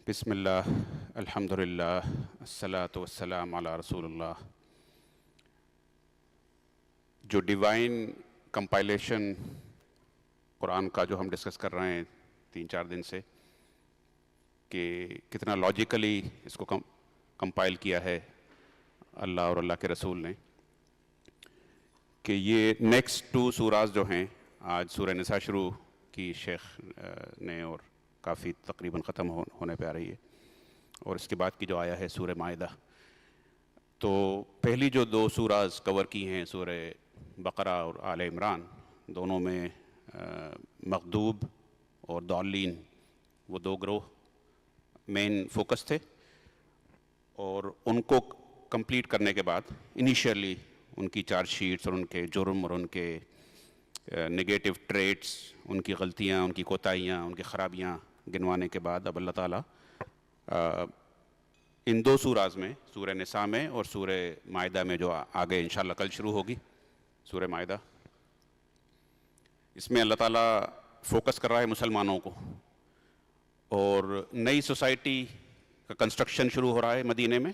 بسم اللہ الحمدللہ الصلاۃ والسلام علی رسول اللہ. جو ڈیوائن کمپائلیشن قرآن کا جو ہم ڈسکس کر رہے ہیں 3-4 دن سے کہ کتنا لاجیکلی اس کو کمپائل کیا ہے اللہ اور اللہ کے رسول نے، کہ یہ نیکسٹ 2 سوراز جو ہیں، آج سورہ نساء شروع کی شیخ نے اور کافی تقریباً ختم ہونے پہ آ رہی ہے، اور اس کے بعد کی جو آیا ہے سورہ مائدہ. تو پہلی جو 2 سوراز کور کی ہیں سورہ بقرہ اور آل عمران، دونوں میں مغضوب اور ضالین وہ 2 گروہ مین فوکس تھے، اور ان کو کمپلیٹ کرنے کے بعد انیشیلی ان کی چارج شیٹس اور ان کے جرم اور ان کے نگیٹو ٹریٹس، ان کی غلطیاں، ان کی کوتاہیاں، ان کی خرابیاں گنوانے کے بعد اب اللہ تعالیٰ ان 2 سوراز میں، سورہ نساء میں اور سورہ مائدہ میں جو آگے انشاءاللہ کل شروع ہوگی سورہ مائدہ، اس میں اللہ تعالیٰ فوکس کر رہا ہے مسلمانوں کو، اور نئی سوسائٹی کا کنسٹرکشن شروع ہو رہا ہے مدینے میں.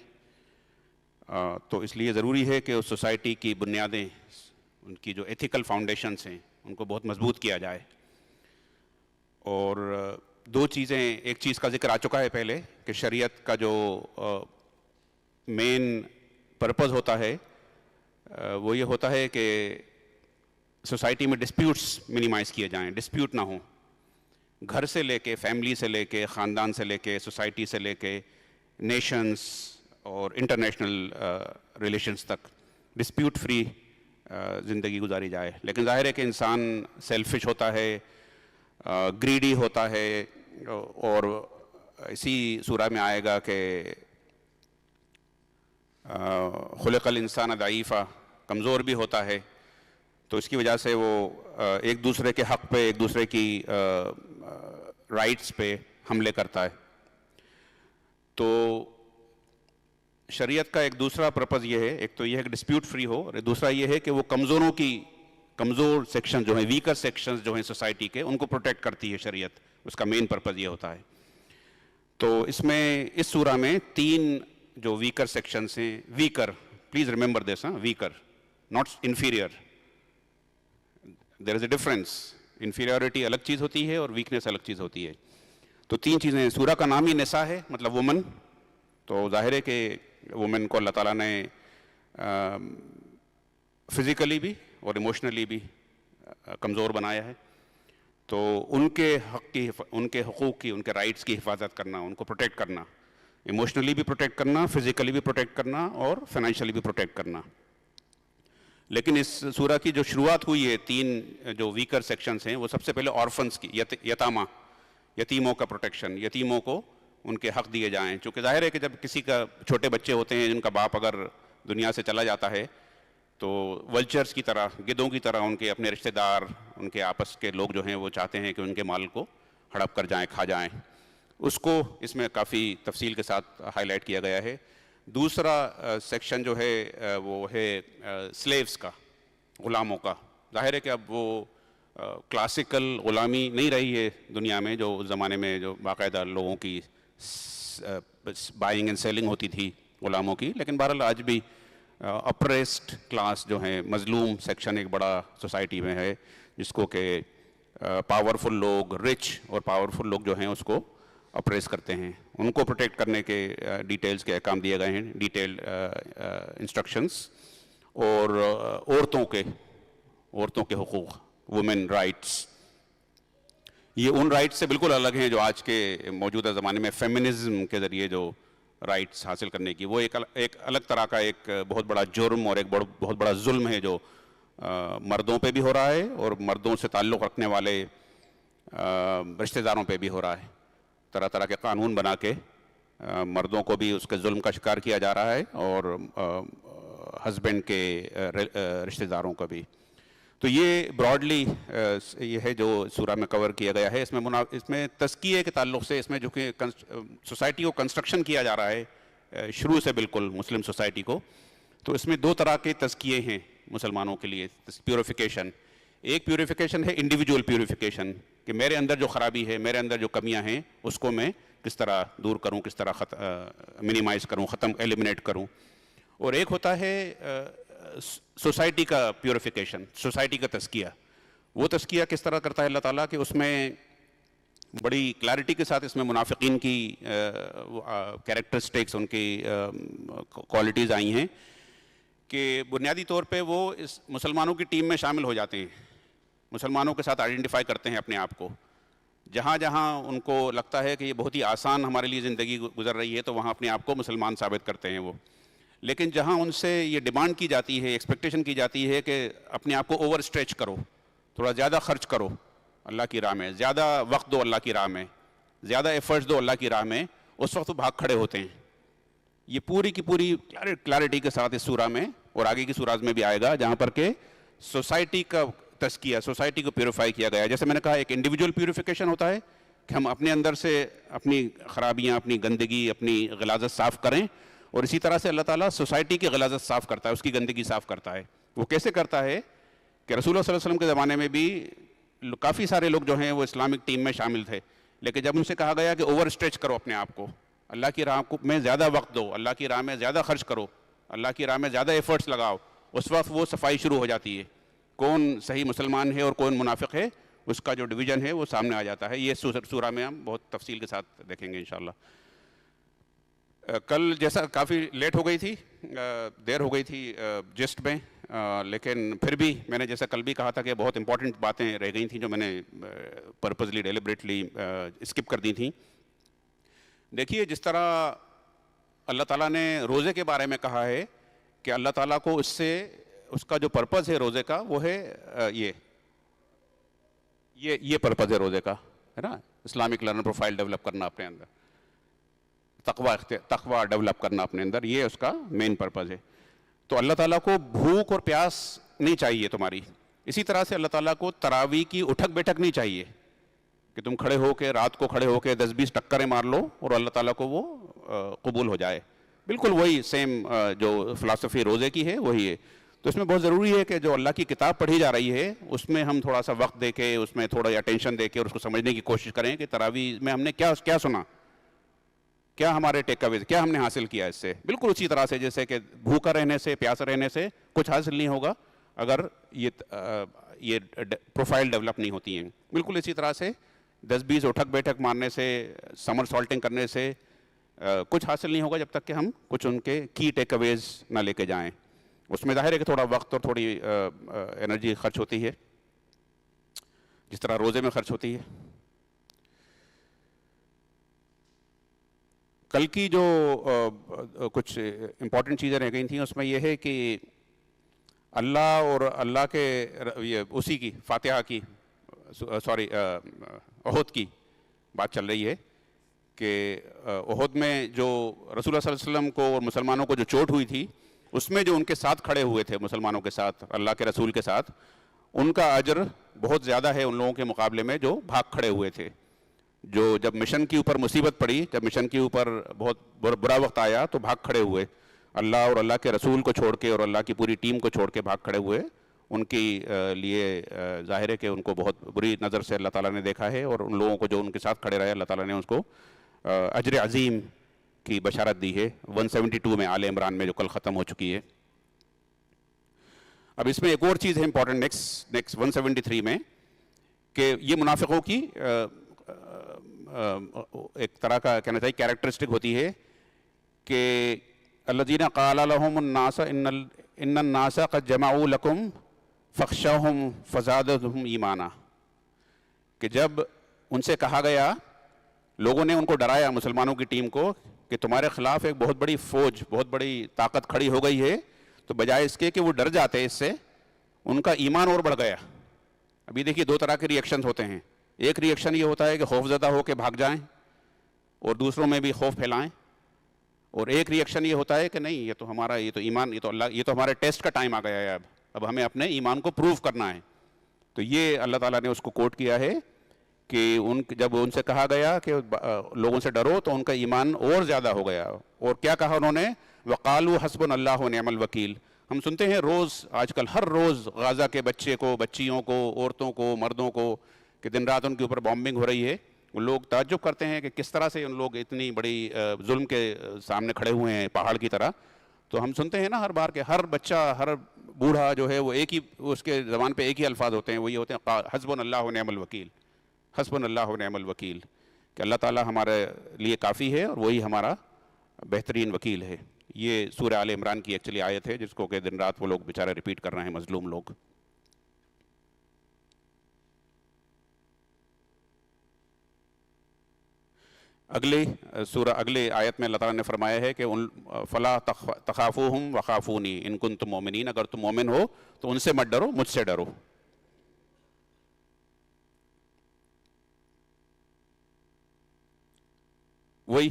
تو اس لیے ضروری ہے کہ اس سوسائٹی کی بنیادیں، ان کی جو ایتھیکل فاؤنڈیشنز ہیں، ان کو بہت مضبوط کیا جائے. اور 2 چیزیں، ایک چیز کا ذکر آ چکا ہے پہلے کہ شریعت کا جو مین پرپز ہوتا ہے وہ یہ ہوتا ہے کہ سوسائٹی میں ڈسپیوٹس منیمائز کیے جائیں، ڈسپیوٹ نہ ہوں. گھر سے لے کے، فیملی سے لے کے، خاندان سے لے کے، سوسائٹی سے لے کے نیشنز اور انٹرنیشنل ریلیشنز تک ڈسپیوٹ فری زندگی گزاری جائے. لیکن ظاہر ہے کہ انسان سیلفش ہوتا ہے، گریڈی ہوتا ہے، اور اسی سورہ میں آئے گا کہ خلق الانسان ضعیفا، کمزور بھی ہوتا ہے. تو اس کی وجہ سے وہ ایک دوسرے کے حق پہ، ایک دوسرے کی رائٹس پہ حملے کرتا ہے. تو شریعت کا ایک دوسرا پرپز یہ ہے، ایک تو یہ ہے کہ ڈسپیوٹ فری ہو، اور دوسرا یہ ہے کہ وہ کمزور سیکشن جو ہیں، ویکر سیکشنز جو ہیں سوسائٹی کے، ان کو پروٹیکٹ کرتی ہے شریعت. اس کا مین پرپز یہ ہوتا ہے. تو اس میں، اس سورہ میں 3 جو ویکر سیکشنز ہیں، weaker, please remember this, weaker not inferior, there is a difference. Inferiority الگ چیز ہوتی ہے اور ویکنیس الگ چیز ہوتی ہے. تو 3 چیزیں. سورہ کا نام ہی نساء ہے، مطلب وومن، تو ظاہر ہے کہ وومن کو اللہ تعالیٰ نے فزیکلی بھی اور ایموشنلی بھی کمزور بنایا ہے. تو ان کے حق کی، ان کے حقوق کی، ان کے رائٹس کی حفاظت کرنا، ان کو پروٹیکٹ کرنا، ایموشنلی بھی پروٹیکٹ کرنا، فزیکلی بھی پروٹیکٹ کرنا، اور فائنینشلی بھی پروٹیکٹ کرنا. لیکن اس سورہ کی جو شروعات ہوئی ہے 3 جو ویکر سیکشنز ہیں، وہ سب سے پہلے آرفنز کی، یتامہ، یتیموں کا پروٹیکشن، یتیموں کو ان کے حق دیے جائیں. چونکہ ظاہر ہے کہ جب کسی کا چھوٹے بچے ہوتے ہیں جن کا باپ اگر دنیا سے چلا جاتا ہے، تو ولچرز کی طرح، گدوں کی طرح ان کے اپنے رشتہ دار، ان کے آپس کے لوگ جو ہیں وہ چاہتے ہیں کہ ان کے مال کو ہڑپ کر جائیں، کھا جائیں. اس کو اس میں کافی تفصیل کے ساتھ ہائی لائٹ کیا گیا ہے. دوسرا سیکشن جو ہے وہ ہے سلیوز کا، غلاموں کا. ظاہر ہے کہ اب وہ کلاسیکل غلامی نہیں رہی ہے دنیا میں، جو اس زمانے میں جو باقاعدہ لوگوں کی بائنگ اینڈ سیلنگ ہوتی تھی غلاموں کی. لیکن بہرحال آج بھی اپریسڈ کلاس جو ہیں، مظلوم سیکشن ایک بڑا سوسائٹی میں ہے، جس کو کہ پاورفل لوگ، رچ اور پاورفل لوگ جو ہیں اس کو اپریس کرتے ہیں. ان کو پروٹیکٹ کرنے کے ڈیٹیلز کے احکام دیے گئے ہیں، ڈیٹیلڈ انسٹرکشنز. اور عورتوں کے حقوق، وومن رائٹس، یہ ان رائٹس سے بالکل الگ ہیں جو آج کے موجودہ زمانے میں فیمنزم کے ذریعے جو رائٹس حاصل کرنے کی، وہ ایک الگ طرح کا ایک بہت بڑا جرم اور ایک بہت بڑا ظلم ہے جو مردوں پہ بھی ہو رہا ہے اور مردوں سے تعلق رکھنے والے رشتہ داروں پہ بھی ہو رہا ہے. طرح طرح کے قانون بنا کے مردوں کو بھی اس کے ظلم کا شکار کیا جا رہا ہے، اور ہسبینڈ کے رشتہ داروں کا بھی. تو یہ براڈلی یہ ہے جو سورہ میں کور کیا گیا ہے. اس میں تزکیے کے تعلق سے، اس میں جو کہ سوسائٹی کو کنسٹرکشن کیا جا رہا ہے شروع سے بالکل مسلم سوسائٹی کو، تو اس میں 2 طرح کے تزکیے ہیں مسلمانوں کے لیے. پیوریفیکیشن، ایک پیوریفیکیشن ہے انڈیویجول پیوریفیکیشن، کہ میرے اندر جو خرابی ہے، میرے اندر جو کمیاں ہیں، اس کو میں کس طرح دور کروں, کس طرح منیمائز کروں, ایلیمنیٹ کروں. اور ایک ہوتا ہے سوسائٹی کا پیوریفیکیشن, سوسائٹی کا تزکیہ. وہ تزکیہ کس طرح کرتا ہے اللہ تعالیٰ کہ اس میں بڑی کلیئرٹی کے ساتھ اس میں منافقین کی کیریکٹرسٹکس, ان کی کوالٹیز آئی ہیں کہ بنیادی طور پہ وہ اس مسلمانوں کی ٹیم میں شامل ہو جاتے ہیں, مسلمانوں کے ساتھ آئیڈینٹیفائی کرتے ہیں اپنے آپ کو. جہاں جہاں ان کو لگتا ہے کہ یہ بہت ہی آسان ہمارے لیے زندگی گزر رہی ہے تو وہاں اپنے آپ کو مسلمان ثابت کرتے ہیں وہ. لیکن جہاں ان سے یہ ڈیمانڈ کی جاتی ہے, ایکسپیکٹیشن کی جاتی ہے کہ اپنے آپ کو اوور اسٹریچ کرو, تھوڑا زیادہ خرچ کرو اللہ کی راہ میں, زیادہ وقت دو اللہ کی راہ میں, زیادہ ایفرٹس دو اللہ کی راہ میں, اس وقت وہ بھاگ کھڑے ہوتے ہیں. یہ پوری کی پوری کلیئرٹی کے ساتھ اس سورہ میں اور آگے کی سورات میں بھی آئے گا جہاں پر کہ سوسائٹی کا تزکیہ, سوسائٹی کو پیوریفائی کیا گیا ہے. جیسے میں نے کہا ایک انڈیویجول پیوریفیکیشن ہوتا ہے کہ ہم اپنے اندر سے اپنی خرابیاں, اپنی گندگی, اپنی غلاظت صاف کریں, اور اسی طرح سے اللہ تعالیٰ سوسائٹی کی غلاظت صاف کرتا ہے, اس کی گندگی صاف کرتا ہے. وہ کیسے کرتا ہے کہ رسول اللہ صلی اللہ علیہ وسلم کے زمانے میں بھی کافی سارے لوگ جو ہیں وہ اسلامک ٹیم میں شامل تھے, لیکن جب ان سے کہا گیا کہ اوور اسٹریچ کرو اپنے آپ کو, اللہ کی راہ میں زیادہ وقت دو, اللہ کی راہ میں زیادہ خرچ کرو, اللہ کی راہ میں زیادہ ایفرٹس لگاؤ, اس وقت وہ صفائی شروع ہو جاتی ہے. کون صحیح مسلمان ہے اور کون منافق ہے, اس کا جو ڈویژن ہے وہ سامنے آ جاتا ہے. یہ سورہ میں ہم بہت تفصیل کے ساتھ دیکھیں گے انشاءاللہ. کل جیسا کافی لیٹ ہو گئی تھی, دیر ہو گئی تھی جسٹ میں, لیکن پھر بھی میں نے جیسا کل بھی کہا تھا کہ بہت امپورٹنٹ باتیں رہ گئی تھیں جو میں نے پرپزلی ڈیلیبریٹلی اسکپ کر دی تھیں. دیکھیے جس طرح اللہ تعالیٰ نے روزے کے بارے میں کہا ہے کہ اللہ تعالیٰ کو اس سے اس کا جو پرپز ہے روزے کا وہ ہے یہ پرپز ہے روزے کا, ہے نا, اسلامک لرنر پروفائل ڈیولپ کرنا اپنے اندر, تقوی ڈیولپ کرنا اپنے اندر, یہ اس کا مین پرپز ہے. تو اللہ تعالیٰ کو بھوک اور پیاس نہیں چاہیے تمہاری. اسی طرح سے اللہ تعالیٰ کو تراویح کی اٹھک بیٹھک نہیں چاہیے کہ تم کھڑے ہو کے رات کو کھڑے ہو کے 10-20 ٹکریں مار لو اور اللہ تعالیٰ کو وہ قبول ہو جائے. بالکل وہی سیم جو فلسفی روزے کی ہے وہی ہے. تو اس میں بہت ضروری ہے کہ جو اللہ کی کتاب پڑھی جا رہی ہے اس میں ہم تھوڑا سا وقت دے کے, اس میں تھوڑا اٹینشن دے کے اور اس کو سمجھنے کی کوشش کریں کہ تراویح میں ہم نے کیا سنا, کیا ہمارے ٹیک اویز, کیا ہم نے حاصل کیا اس سے. بالکل اسی طرح سے جیسے کہ بھوکا رہنے سے, پیاسا رہنے سے کچھ حاصل نہیں ہوگا اگر یہ پروفائل ڈیولپ نہیں ہوتی ہیں. بالکل اسی طرح سے 10-20 اٹھک بیٹھک مارنے سے, سمر سالٹنگ کرنے سے کچھ حاصل نہیں ہوگا جب تک کہ ہم کچھ ان کے کی ٹیک اویز نہ لے کے جائیں. اس میں ظاہر ہے کہ تھوڑا وقت اور تھوڑی انرجی خرچ ہوتی ہے جس طرح روزے میں خرچ ہوتی ہے. کل کی جو کچھ امپورٹنٹ چیزیں رہ گئی تھیں اس میں یہ ہے کہ اللہ اور اللہ کے اسی کی فاتحہ کی احد کی بات چل رہی ہے کہ احد میں جو رسول اللہ صلی اللہ علیہ وسلم کو اور مسلمانوں کو جو چوٹ ہوئی تھی اس میں جو ان کے ساتھ کھڑے ہوئے تھے مسلمانوں کے ساتھ, اللہ کے رسول کے ساتھ, ان کا اجر بہت زیادہ ہے ان لوگوں کے مقابلے میں جو بھاگ کھڑے ہوئے تھے. جو جب مشن کے اوپر مصیبت پڑی, جب مشن کے اوپر بہت برا وقت آیا تو بھاگ کھڑے ہوئے, اللہ اور اللہ کے رسول کو چھوڑ کے اور اللہ کی پوری ٹیم کو چھوڑ کے بھاگ کھڑے ہوئے. ان کی لیے ظاہر ہے کہ ان کو بہت بری نظر سے اللہ تعالیٰ نے دیکھا ہے, اور ان لوگوں کو جو ان کے ساتھ کھڑے رہے اللہ تعالیٰ نے اس کو اجر عظیم کی بشارت دی ہے 172 میں آل عمران میں جو کل ختم ہو چکی ہے. اب اس میں ایک اور چیز ہے امپورٹنٹ نیکسٹ 173 میں کہ یہ منافقوں کی ایک طرح کا کہنا چاہیے کیریکٹرسٹک ہوتی ہے کہ الذین قال لهم الناس ان الناس قد جمعوا لكم فاخشوهم فزادهم ایمانا, کہ جب ان سے کہا گیا, لوگوں نے ان کو ڈرایا مسلمانوں کی ٹیم کو کہ تمہارے خلاف ایک بہت بڑی فوج, بہت بڑی طاقت کھڑی ہو گئی ہے, تو بجائے اس کے کہ وہ ڈر جاتے اس سے, ان کا ایمان اور بڑھ گیا. ابھی دیکھیے دو طرح کے ریئیکشنز ہوتے ہیں. ایک ریئیکشن یہ ہوتا ہے کہ خوف زدہ ہو کے بھاگ جائیں اور دوسروں میں بھی خوف پھیلائیں, اور ایک ریئیکشن یہ ہوتا ہے کہ نہیں یہ تو ہمارا یہ تو ایمان, یہ تو ہمارے ٹیسٹ کا ٹائم آ گیا ہے, اب ہمیں اپنے ایمان کو پروف کرنا ہے. تو یہ اللہ تعالیٰ نے اس کو کوٹ کیا ہے کہ جب ان سے کہا گیا کہ لوگوں سے ڈرو تو ان کا ایمان اور زیادہ ہو گیا. اور کیا کہا انہوں نے, وقالوا حسبنا اللہ ونعم الوکیل. ہم سنتے ہیں روز, آج کل ہر روز غازہ کے بچے کو, بچیوں کو, عورتوں کو, مردوں کو, کہ دن رات ان کے اوپر بامبنگ ہو رہی ہے, وہ لوگ تعجب کرتے ہیں کہ کس طرح سے ان لوگ اتنی بڑی ظلم کے سامنے کھڑے ہوئے ہیں پہاڑ کی طرح. تو ہم سنتے ہیں نا ہر بار کہ ہر بچہ ہر بوڑھا جو ہے وہ ایک ہی اس کے زبان پہ ایک ہی الفاظ ہوتے ہیں, وہی ہوتے ہیں حسبنا اللہ و نعم الوکیل, حسبنا اللہ و نعم الوکیل, کہ اللہ تعالیٰ ہمارے لیے کافی ہے اور وہی ہمارا بہترین وکیل ہے. یہ سورہ آل عمران کی ایکچولی آیت ہے جس کو کہ دن رات وہ لوگ بیچارے ریپیٹ کر رہے ہیں مظلوم لوگ. اگلے آیت میں اللہ تعالیٰ نے فرمایا ہے کہ فلا تخافوہم وخافونی ان کنتم مومنین, اگر تم مومن ہو تو ان سے مت ڈرو, مجھ سے ڈرو. وہی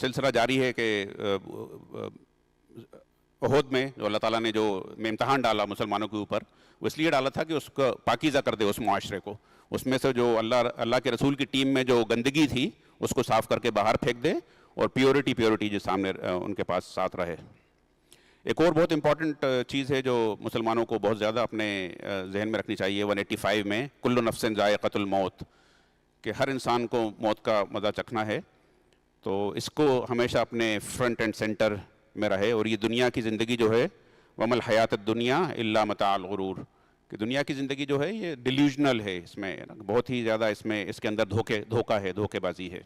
سلسلہ جاری ہے کہ احد میں جو اللہ تعالیٰ نے جو امتحان ڈالا مسلمانوں کے اوپر, وہ اس لیے ڈالا تھا کہ اس کو پاکیزہ کر دے اس معاشرے کو. اس میں سے جو اللہ کے رسول کی ٹیم میں جو گندگی تھی اس کو صاف کر کے باہر پھینک دے, اور پیورٹی جو سامنے ان کے پاس ساتھ رہے. ایک اور بہت امپورٹنٹ چیز ہے جو مسلمانوں کو بہت زیادہ اپنے ذہن میں رکھنی چاہیے 185 میں, کل نفس ذائقۃ الموت, کہ ہر انسان کو موت کا مزہ چکھنا ہے. تو اس کو ہمیشہ اپنے فرنٹ اینڈ سینٹر میں رہے. اور یہ دنیا کی زندگی جو ہے وَمَا الْحَيَاةُ الدُّنْيَا إِلَّا مَتَاعُ الْغُرُورِ, کہ دنیا کی زندگی جو ہے یہ ڈیلیوژنل ہے, اس میں بہت ہی زیادہ اس کے اندر دھوکہ ہے, دھوکے بازی ہے.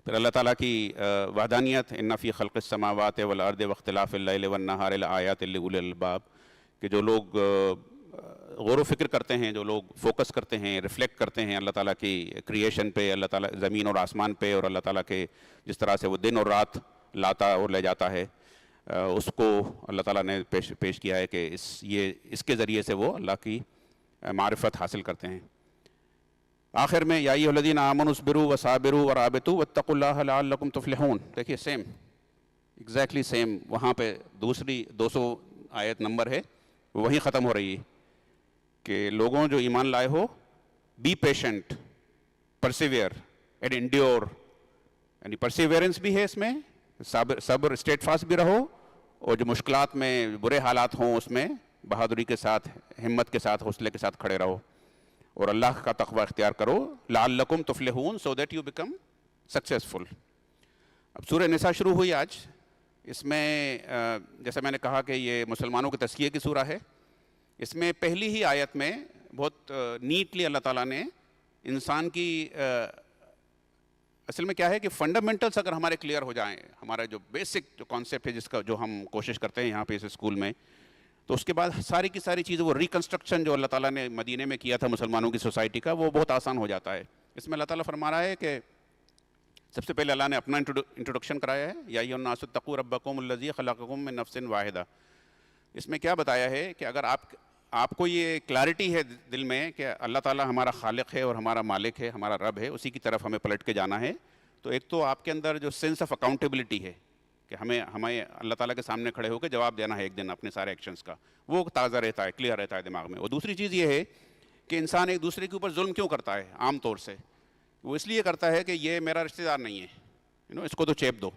پھر اللہ تعالیٰ کی وحدانیت, ان فی خلق السماوات والارض واختلاف اللیل والنہار لآیات لأولی الالباب, کہ جو لوگ غور و فکر کرتے ہیں, جو لوگ فوکس کرتے ہیں, ریفلیکٹ کرتے ہیں اللہ تعالیٰ کی کریشن پہ, اللہ تعالیٰ زمین اور آسمان پہ, اور اللہ تعالیٰ کے جس طرح سے وہ دن اور رات لاتا اور لے جاتا ہے, اس کو اللہ تعالیٰ نے پیش کیا ہے کہ اس کے ذریعے سے وہ اللہ کی معرفت حاصل کرتے ہیں. آخر میں یا ایھا الذین آمنوا اصبروا وصابروا ورابطوا واتقوا اللہ لعلکم تفلحون, دیکھیے سیم ایگزیکٹلی سیم وہاں پہ دوسری 200 آیت نمبر ہے, وہیں ختم ہو رہی ہے کہ لوگوں جو ایمان لائے ہو, be patient, persevere and endeavour, یعنی پرسیویئرنس بھی ہے اس میں, صبر اسٹیٹ فاسٹ بھی رہو, اور جو مشکلات میں برے حالات ہوں اس میں بہادری کے ساتھ, ہمت کے ساتھ, حوصلے کے ساتھ کھڑے رہو, اور اللہ کا تقوی اختیار کرو لعلکم تفلحون, so that you become successful. اب سورہ نساء شروع ہوئی آج. اس میں جیسا میں نے کہا کہ یہ مسلمانوں کے تزکیے کی سورہ ہے. اس میں پہلی ہی آیت میں بہت نیٹلی اللہ تعالیٰ نے انسان کی اصل میں کیا ہے کہ فنڈامنٹلس اگر ہمارے کلیئر ہو جائیں, ہمارا جو بیسک جو کانسیپٹ ہے جس کا جو ہم کوشش کرتے ہیں یہاں پہ اس اسکول میں, تو اس کے بعد ساری کی ساری چیزیں وہ ریکنسٹرکشن جو اللہ تعالیٰ نے مدینے میں کیا تھا مسلمانوں کی سوسائٹی کا, وہ بہت آسان ہو جاتا ہے. اس میں اللہ تعالیٰ فرما رہا ہے کہ سب سے پہلے اللہ نے اپنا انٹروڈکشن کرایا ہے, یا ایھا الناس اتقوا ربکم الذی خلقکم من نفس واحدہ. اس میں کیا بتایا ہے کہ اگر آپ کو یہ کلیئرٹی ہے دل میں کہ اللہ تعالیٰ ہمارا خالق ہے اور ہمارا مالک ہے, ہمارا رب ہے, اسی کی طرف ہمیں پلٹ کے جانا ہے, تو ایک تو آپ کے اندر جو سینس آف اکاؤنٹیبلٹی ہے کہ ہمیں اللہ تعالیٰ کے سامنے کھڑے ہو کے جواب دینا ہے ایک دن اپنے سارے ایکشنز کا, وہ تازہ رہتا ہے, کلیئر رہتا ہے دماغ میں. اور دوسری چیز یہ ہے کہ انسان ایک دوسرے کے اوپر ظلم کیوں کرتا ہے عام طور سے, وہ اس لیے کرتا ہے کہ یہ میرا رشتہ دار نہیں ہے, اس کو تو چیپ دو,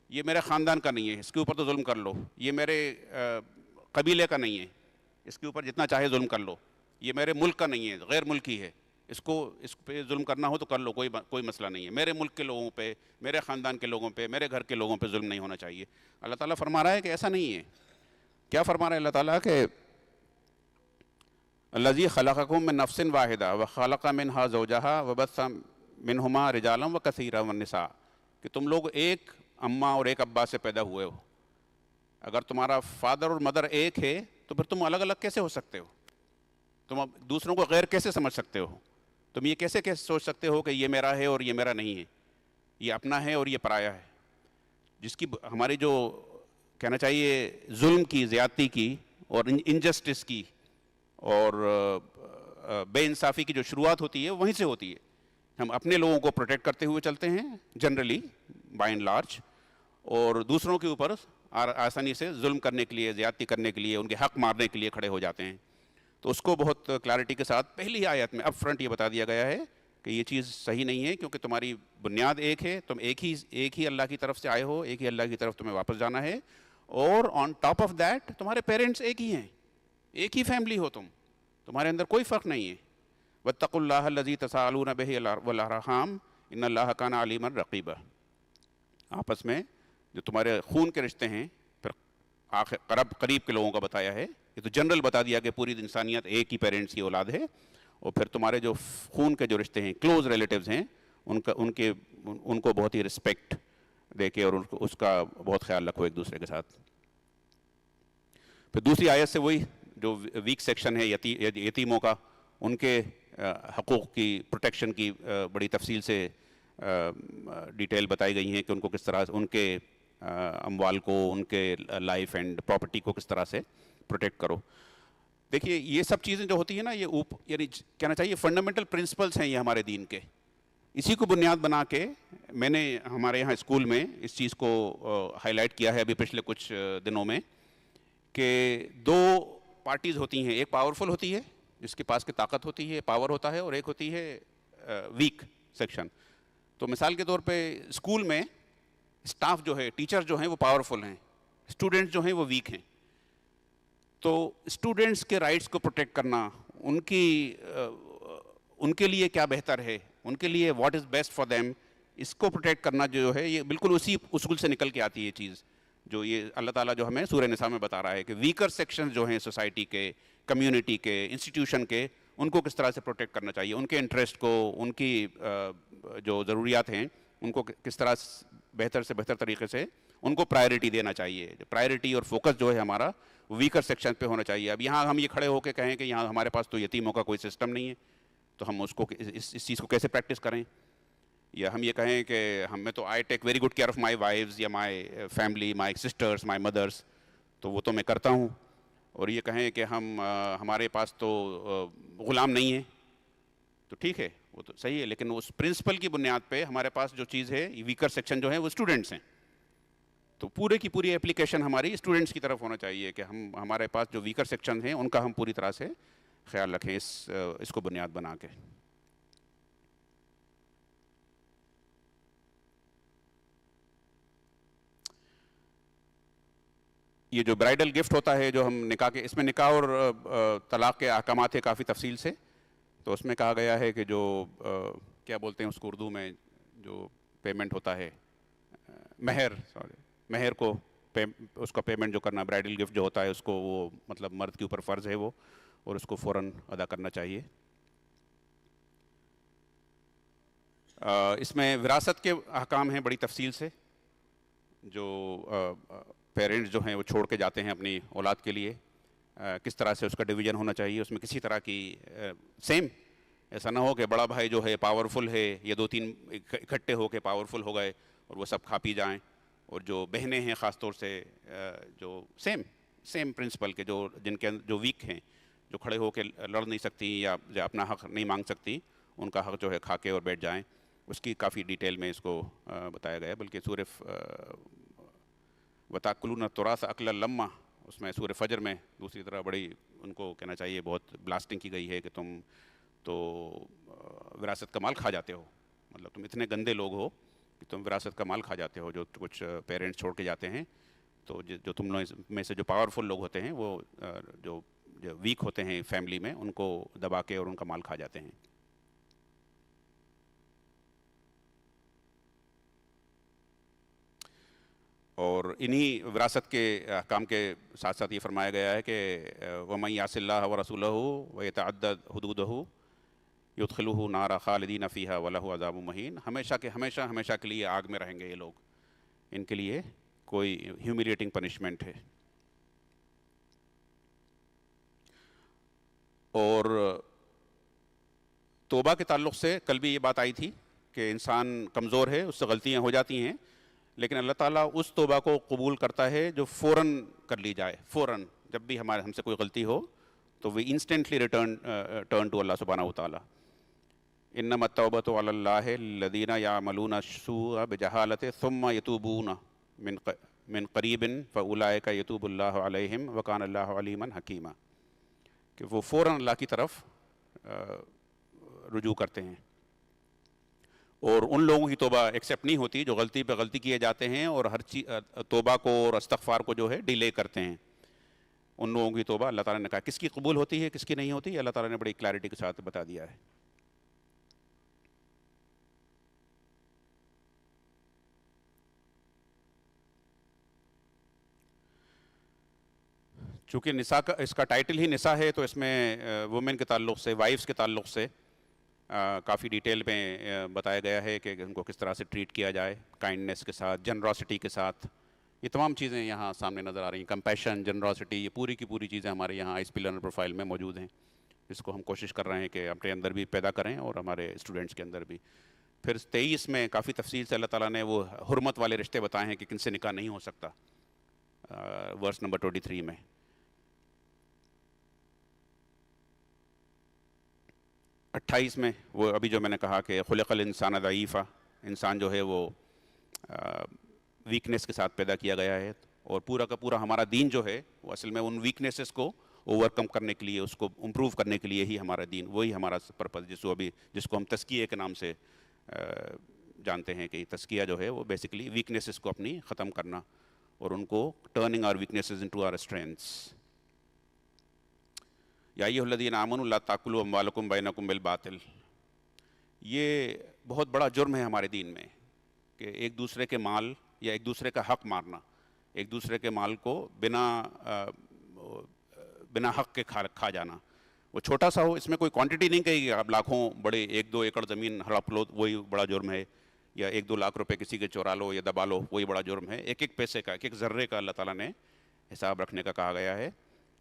یہ میرے خاندان کا نہیں ہے, اس کے اوپر تو ظلم کر لو, یہ میرے قبیلے کا نہیں ہے, اس کے اوپر جتنا چاہے ظلم کر لو, یہ میرے ملک کا نہیں ہے, غیر ملکی ہے, اس پہ ظلم کرنا ہو تو کر لو, کوئی مسئلہ نہیں ہے, میرے ملک کے لوگوں پہ, میرے خاندان کے لوگوں پہ, میرے گھر کے لوگوں پہ ظلم نہیں ہونا چاہیے. اللہ تعالیٰ فرما رہا ہے کہ ایسا نہیں ہے. کیا فرما رہا ہے اللہ تعالیٰ کہ الذی خلقکم من نفس واحدہ وخلق منہا زوجہا وبث منہما رجالا وکثیرا والنساء, کہ تم لوگ ایک اماں اور ایک ابا سے پیدا ہوئے ہو. اگر تمہارا فادر اور مدر ایک ہے تو پھر تم الگ الگ کیسے ہو سکتے ہو, تم دوسروں کو غیر کیسے سمجھ سکتے ہو, تم یہ کیسے سوچ سکتے ہو کہ یہ میرا ہے اور یہ میرا نہیں ہے, یہ اپنا ہے اور یہ پرایا ہے. جس کی ہماری جو کہنا چاہیے ظلم کی, زیادتی کی اور انجسٹس کی اور بے انصافی کی جو شروعات ہوتی ہے وہیں سے ہوتی ہے. ہم اپنے لوگوں کو پروٹیکٹ کرتے ہوئے چلتے ہیں جنرلی بائی اینڈ لارج, اور دوسروں کے اوپر آسانی سے ظلم کرنے کے لیے, زیادتی کرنے کے لیے, ان کے حق مارنے کے لیے کھڑے ہو جاتے ہیں. تو اس کو بہت کلیئرٹی کے ساتھ پہلی آیت میں اپ فرنٹ یہ بتا دیا گیا ہے کہ یہ چیز صحیح نہیں ہے, کیونکہ تمہاری بنیاد ایک ہے, تم ایک ہی اللہ کی طرف سے آئے ہو, ایک ہی اللہ کی طرف تمہیں واپس جانا ہے, اور آن ٹاپ آف دیٹ تمہارے پیرنٹس ایک ہی ہیں, ایک ہی فیملی ہو تمہارے اندر کوئی فرق نہیں ہے. واتقوا اللہ الذی تساءلون بہ والارحام ان اللہ کان علیما رقیبا. آپس میں جو تمہارے خون کے رشتے ہیں، پھر آخر قریب کے لوگوں کا بتایا ہے. یہ تو جنرل بتا دیا کہ پوری انسانیت ایک ہی پیرنٹس کی اولاد ہے، اور پھر تمہارے جو خون کے جو رشتے ہیں، کلوز ریلیٹیوز ہیں، ان کو بہت ہی رسپیکٹ دے کے اور اس کا بہت خیال رکھو ایک دوسرے کے ساتھ. پھر دوسری آیت سے وہی جو ویک سیکشن ہے یتیموں کا، ان کے حقوق کی پروٹیکشن کی بڑی تفصیل سے ڈیٹیل بتائی گئی ہیں کہ ان کو کس طرح ان کے اموال کو، ان کے لائف اینڈ پراپرٹی کو کس طرح سے پروٹیکٹ کرو. دیکھیے یہ سب چیزیں جو ہوتی ہیں نا، یہ یعنی کہنا چاہیے فنڈامنٹل پرنسپلس ہیں یہ ہمارے دین کے. اسی کو بنیاد بنا کے میں نے ہمارے یہاں اسکول میں اس چیز کو ہائی لائٹ کیا ہے ابھی پچھلے کچھ دنوں میں، کہ دو پارٹیز ہوتی ہیں. ایک پاورفل ہوتی ہے جس کے پاس کی طاقت ہوتی ہے، پاور ہوتا ہے، اور ایک ہوتی ہے ویک سیکشن. تو مثال کے طور پہ اسکول میں اسٹاف جو ہے، ٹیچر جو ہیں وہ پاورفل ہیں، اسٹوڈنٹس جو ہیں وہ ویک ہیں. تو اسٹوڈنٹس کے رائٹس کو پروٹیکٹ کرنا، ان کے لیے کیا بہتر ہے، ان کے لیے what is best for them, اس کو پروٹیکٹ کرنا جو ہے یہ بالکل اسی اصول سے نکل کے آتی ہے یہ چیز، جو یہ اللہ تعالیٰ جو ہمیں سورہ نساء میں بتا رہا ہے کہ ویکر سیکشن جو ہیں سوسائٹی کے، کمیونٹی کے، انسٹیٹیوشن کے، ان کو کس طرح سے پروٹیکٹ کرنا چاہیے، ان کے انٹرسٹ کو، ان کی جو ضروریات ہیں ان کو کس طرح بہتر سے بہتر طریقے سے ان کو پرائرٹی دینا چاہیے. پرائرٹی اور فوکس جو ہے ہمارا ویکر سیکشن پہ ہونا چاہیے. اب یہاں ہم یہ کھڑے ہو کے کہیں کہ یہاں ہمارے پاس تو یتیموں کا کوئی سسٹم نہیں ہے، تو ہم اس کو اس چیز کو کیسے پریکٹس کریں؟ یا ہم یہ کہیں کہ میں تو I take very good care of my wives یا مائی فیملی، مائی سسٹرس، مائی مدرس، تو وہ تو میں کرتا ہوں. اور یہ کہیں کہ ہمارے پاس تو غلام نہیں ہے، تو ٹھیک ہے وہ تو صحیح ہے، لیکن اس پرنسپل کی بنیاد پہ ہمارے پاس جو چیز ہے، ویکر سیکشن جو ہے وہ اسٹوڈنٹس ہیں. تو پورے کی پوری اپلیکیشن ہماری اسٹوڈنٹس کی طرف ہونا چاہیے کہ ہمارے پاس جو ویکر سیکشن ہیں ان کا ہم پوری طرح سے خیال رکھیں اس کو بنیاد بنا کے. یہ جو برائڈل گفٹ ہوتا ہے جو ہم نکاح کے، اس میں نکاح اور طلاق کے احکامات ہیں کافی تفصیل سے. تو اس میں کہا گیا ہے کہ جو کیا بولتے ہیں اس کو اردو میں، جو پیمنٹ ہوتا ہے، مہر کو اس کا پیمنٹ جو کرنا، برائڈل گفٹ جو ہوتا ہے اس کو وہ مطلب مرد کے اوپر فرض ہے وہ، اور اس کو فوراً ادا کرنا چاہیے. اس میں وراثت کے احکام ہیں بڑی تفصیل سے، جو پیرنٹس جو ہیں وہ چھوڑ کے جاتے ہیں اپنی اولاد کے لیے، کس طرح سے اس کا ڈویژن ہونا چاہیے. اس میں کسی طرح کی سیم ایسا نہ ہو کہ بڑا بھائی جو ہے پاورفل ہے، یہ دو تین اکٹھے ہو کے پاورفل ہو گئے اور وہ سب کھا پی جائیں، اور جو بہنیں ہیں خاص طور سے جو سیم پرنسپل کے، جن کے جو ویک ہیں، جو کھڑے ہو کے لڑ نہیں سکتی یا اپنا حق نہیں مانگ سکتی، ان کا حق جو ہے کھا کے اور بیٹھ جائیں. اس کی کافی ڈیٹیل میں اس کو بتایا گیا ہے. بلکہ سورہ وَتَأْكُلُونَ التُّرَاثَ أَكْلًا لَمًّا، اس میں سورہ فجر میں دوسری طرح بڑی ان کو کہنا چاہیے بہت بلاسٹنگ کی گئی ہے کہ تم تو وراثت کا مال کھا جاتے ہو، مطلب تم اتنے گندے لوگ ہو کہ تم وراثت کا مال کھا جاتے ہو. جو کچھ پیرنٹس چھوڑ کے جاتے ہیں، تو جو تم لوگ میں سے جو پاورفل لوگ ہوتے ہیں وہ جو ویک ہوتے ہیں فیملی میں، ان کو دبا کے اور ان کا مال کھا جاتے ہیں. اور انہی وراثت کے احکام کے ساتھ ساتھ یہ فرمایا گیا ہے کہ وَمَن يَعْصِ اللَّهَ وَرَسُولَهُ وَيَتَعَدَّ حُدُودَهُ يُدْخِلْهُ نَارًا خَالِدِينَ فِيهَا وَلَهُ عَذَابٌ مُهِينٌ. ہمیشہ کے لیے آگ میں رہیں گے یہ لوگ، ان کے لیے کوئی ہیومیلیٹنگ پنشمنٹ ہے. اور توبہ کے تعلق سے کل بھی یہ بات آئی تھی کہ انسان کمزور ہے، اس سے غلطیاں ہو جاتی ہیں، لیکن اللہ تعالیٰ اس توبہ کو قبول کرتا ہے جو فوراً کر لی جائے. فوراً جب بھی ہم سے کوئی غلطی ہو تو وی انسٹنٹلی ٹرن ٹو اللہ سبحانہ و تعالیٰ. انما التوبۃ علی اللہ الذین یعملون السوء بجہالۃ ثم یتوبون من قریب فاولئک یتوب اللہ علیہم وکان اللہ علیما حکیما، کہ وہ فوراً اللہ کی طرف رجوع کرتے ہیں. اور ان لوگوں کی توبہ ایکسیپٹ نہیں ہوتی جو غلطی پہ غلطی کیے جاتے ہیں اور ہر چیز توبہ کو اور استغفار کو جو ہے ڈیلے کرتے ہیں. ان لوگوں کی توبہ اللہ تعالیٰ نے کہا کس کی قبول ہوتی ہے کس کی نہیں ہوتی، اللہ تعالیٰ نے بڑی کلیئرٹی کے ساتھ بتا دیا ہے. چونکہ نساء کا اس کا ٹائٹل ہی نساء ہے تو اس میں وومن کے تعلق سے، وائفس کے تعلق سے کافی ڈیٹیل میں بتایا گیا ہے کہ ان کو کس طرح سے ٹریٹ کیا جائے، کائنڈنیس کے ساتھ، جنراسٹی کے ساتھ. یہ تمام چیزیں یہاں سامنے نظر آ رہی ہیں. کمپیشن، جنراسٹی، یہ پوری کی پوری چیزیں ہمارے یہاں I S P learner profile میں موجود ہیں، جس کو ہم کوشش کر رہے ہیں کہ اپنے اندر بھی پیدا کریں اور ہمارے اسٹوڈنٹس کے اندر بھی. پھر 23 میں کافی تفصیل سے اللہ تعالیٰ نے وہ حرمت والے رشتے بتائے ہیں کہ کن سے نکاح نہیں ہو سکتا، ورس نمبر 23 میں. 28 میں وہ ابھی جو میں نے کہا کہ خلق الانسان ضعیفا، انسان جو ہے وہ ویکنیس کے ساتھ پیدا کیا گیا ہے، اور پورا کا پورا ہمارا دین جو ہے وہ اصل میں ان ویکنیسز کو اوور کم کرنے کے لیے، اس کو امپروو کرنے کے لیے ہی ہمارا دین، وہی ہمارا پرپز جس کو ہم تزکیہ کے نام سے جانتے ہیں کہ تزکیہ جو ہے وہ بیسیکلی ویکنیسز کو اپنی ختم کرنا اور ان کو ٹرننگ آور ویکنیسز انٹو آور اسٹرینتھس. یا ایھا الذین آمنوا لا تاکلوا اموالکم بینکم بالباطل. یہ بہت بڑا جرم ہے ہمارے دین میں کہ ایک دوسرے کے مال یا ایک دوسرے کا حق مارنا، ایک دوسرے کے مال کو بنا حق کے کھا جانا. وہ چھوٹا سا ہو، اس میں کوئی کوانٹٹی نہیں کہے گی آپ لاکھوں بڑے 1-2 ایکڑ زمین ہڑپ لو وہی بڑا جرم ہے، یا 1-2 لاکھ روپے کسی کے چورا لو یا دبا لو وہی بڑا جرم ہے. ایک ایک پیسے کا، ایک ایک ذرے کا اللہ تعالیٰ نے حساب رکھنے کا کہا گیا ہے،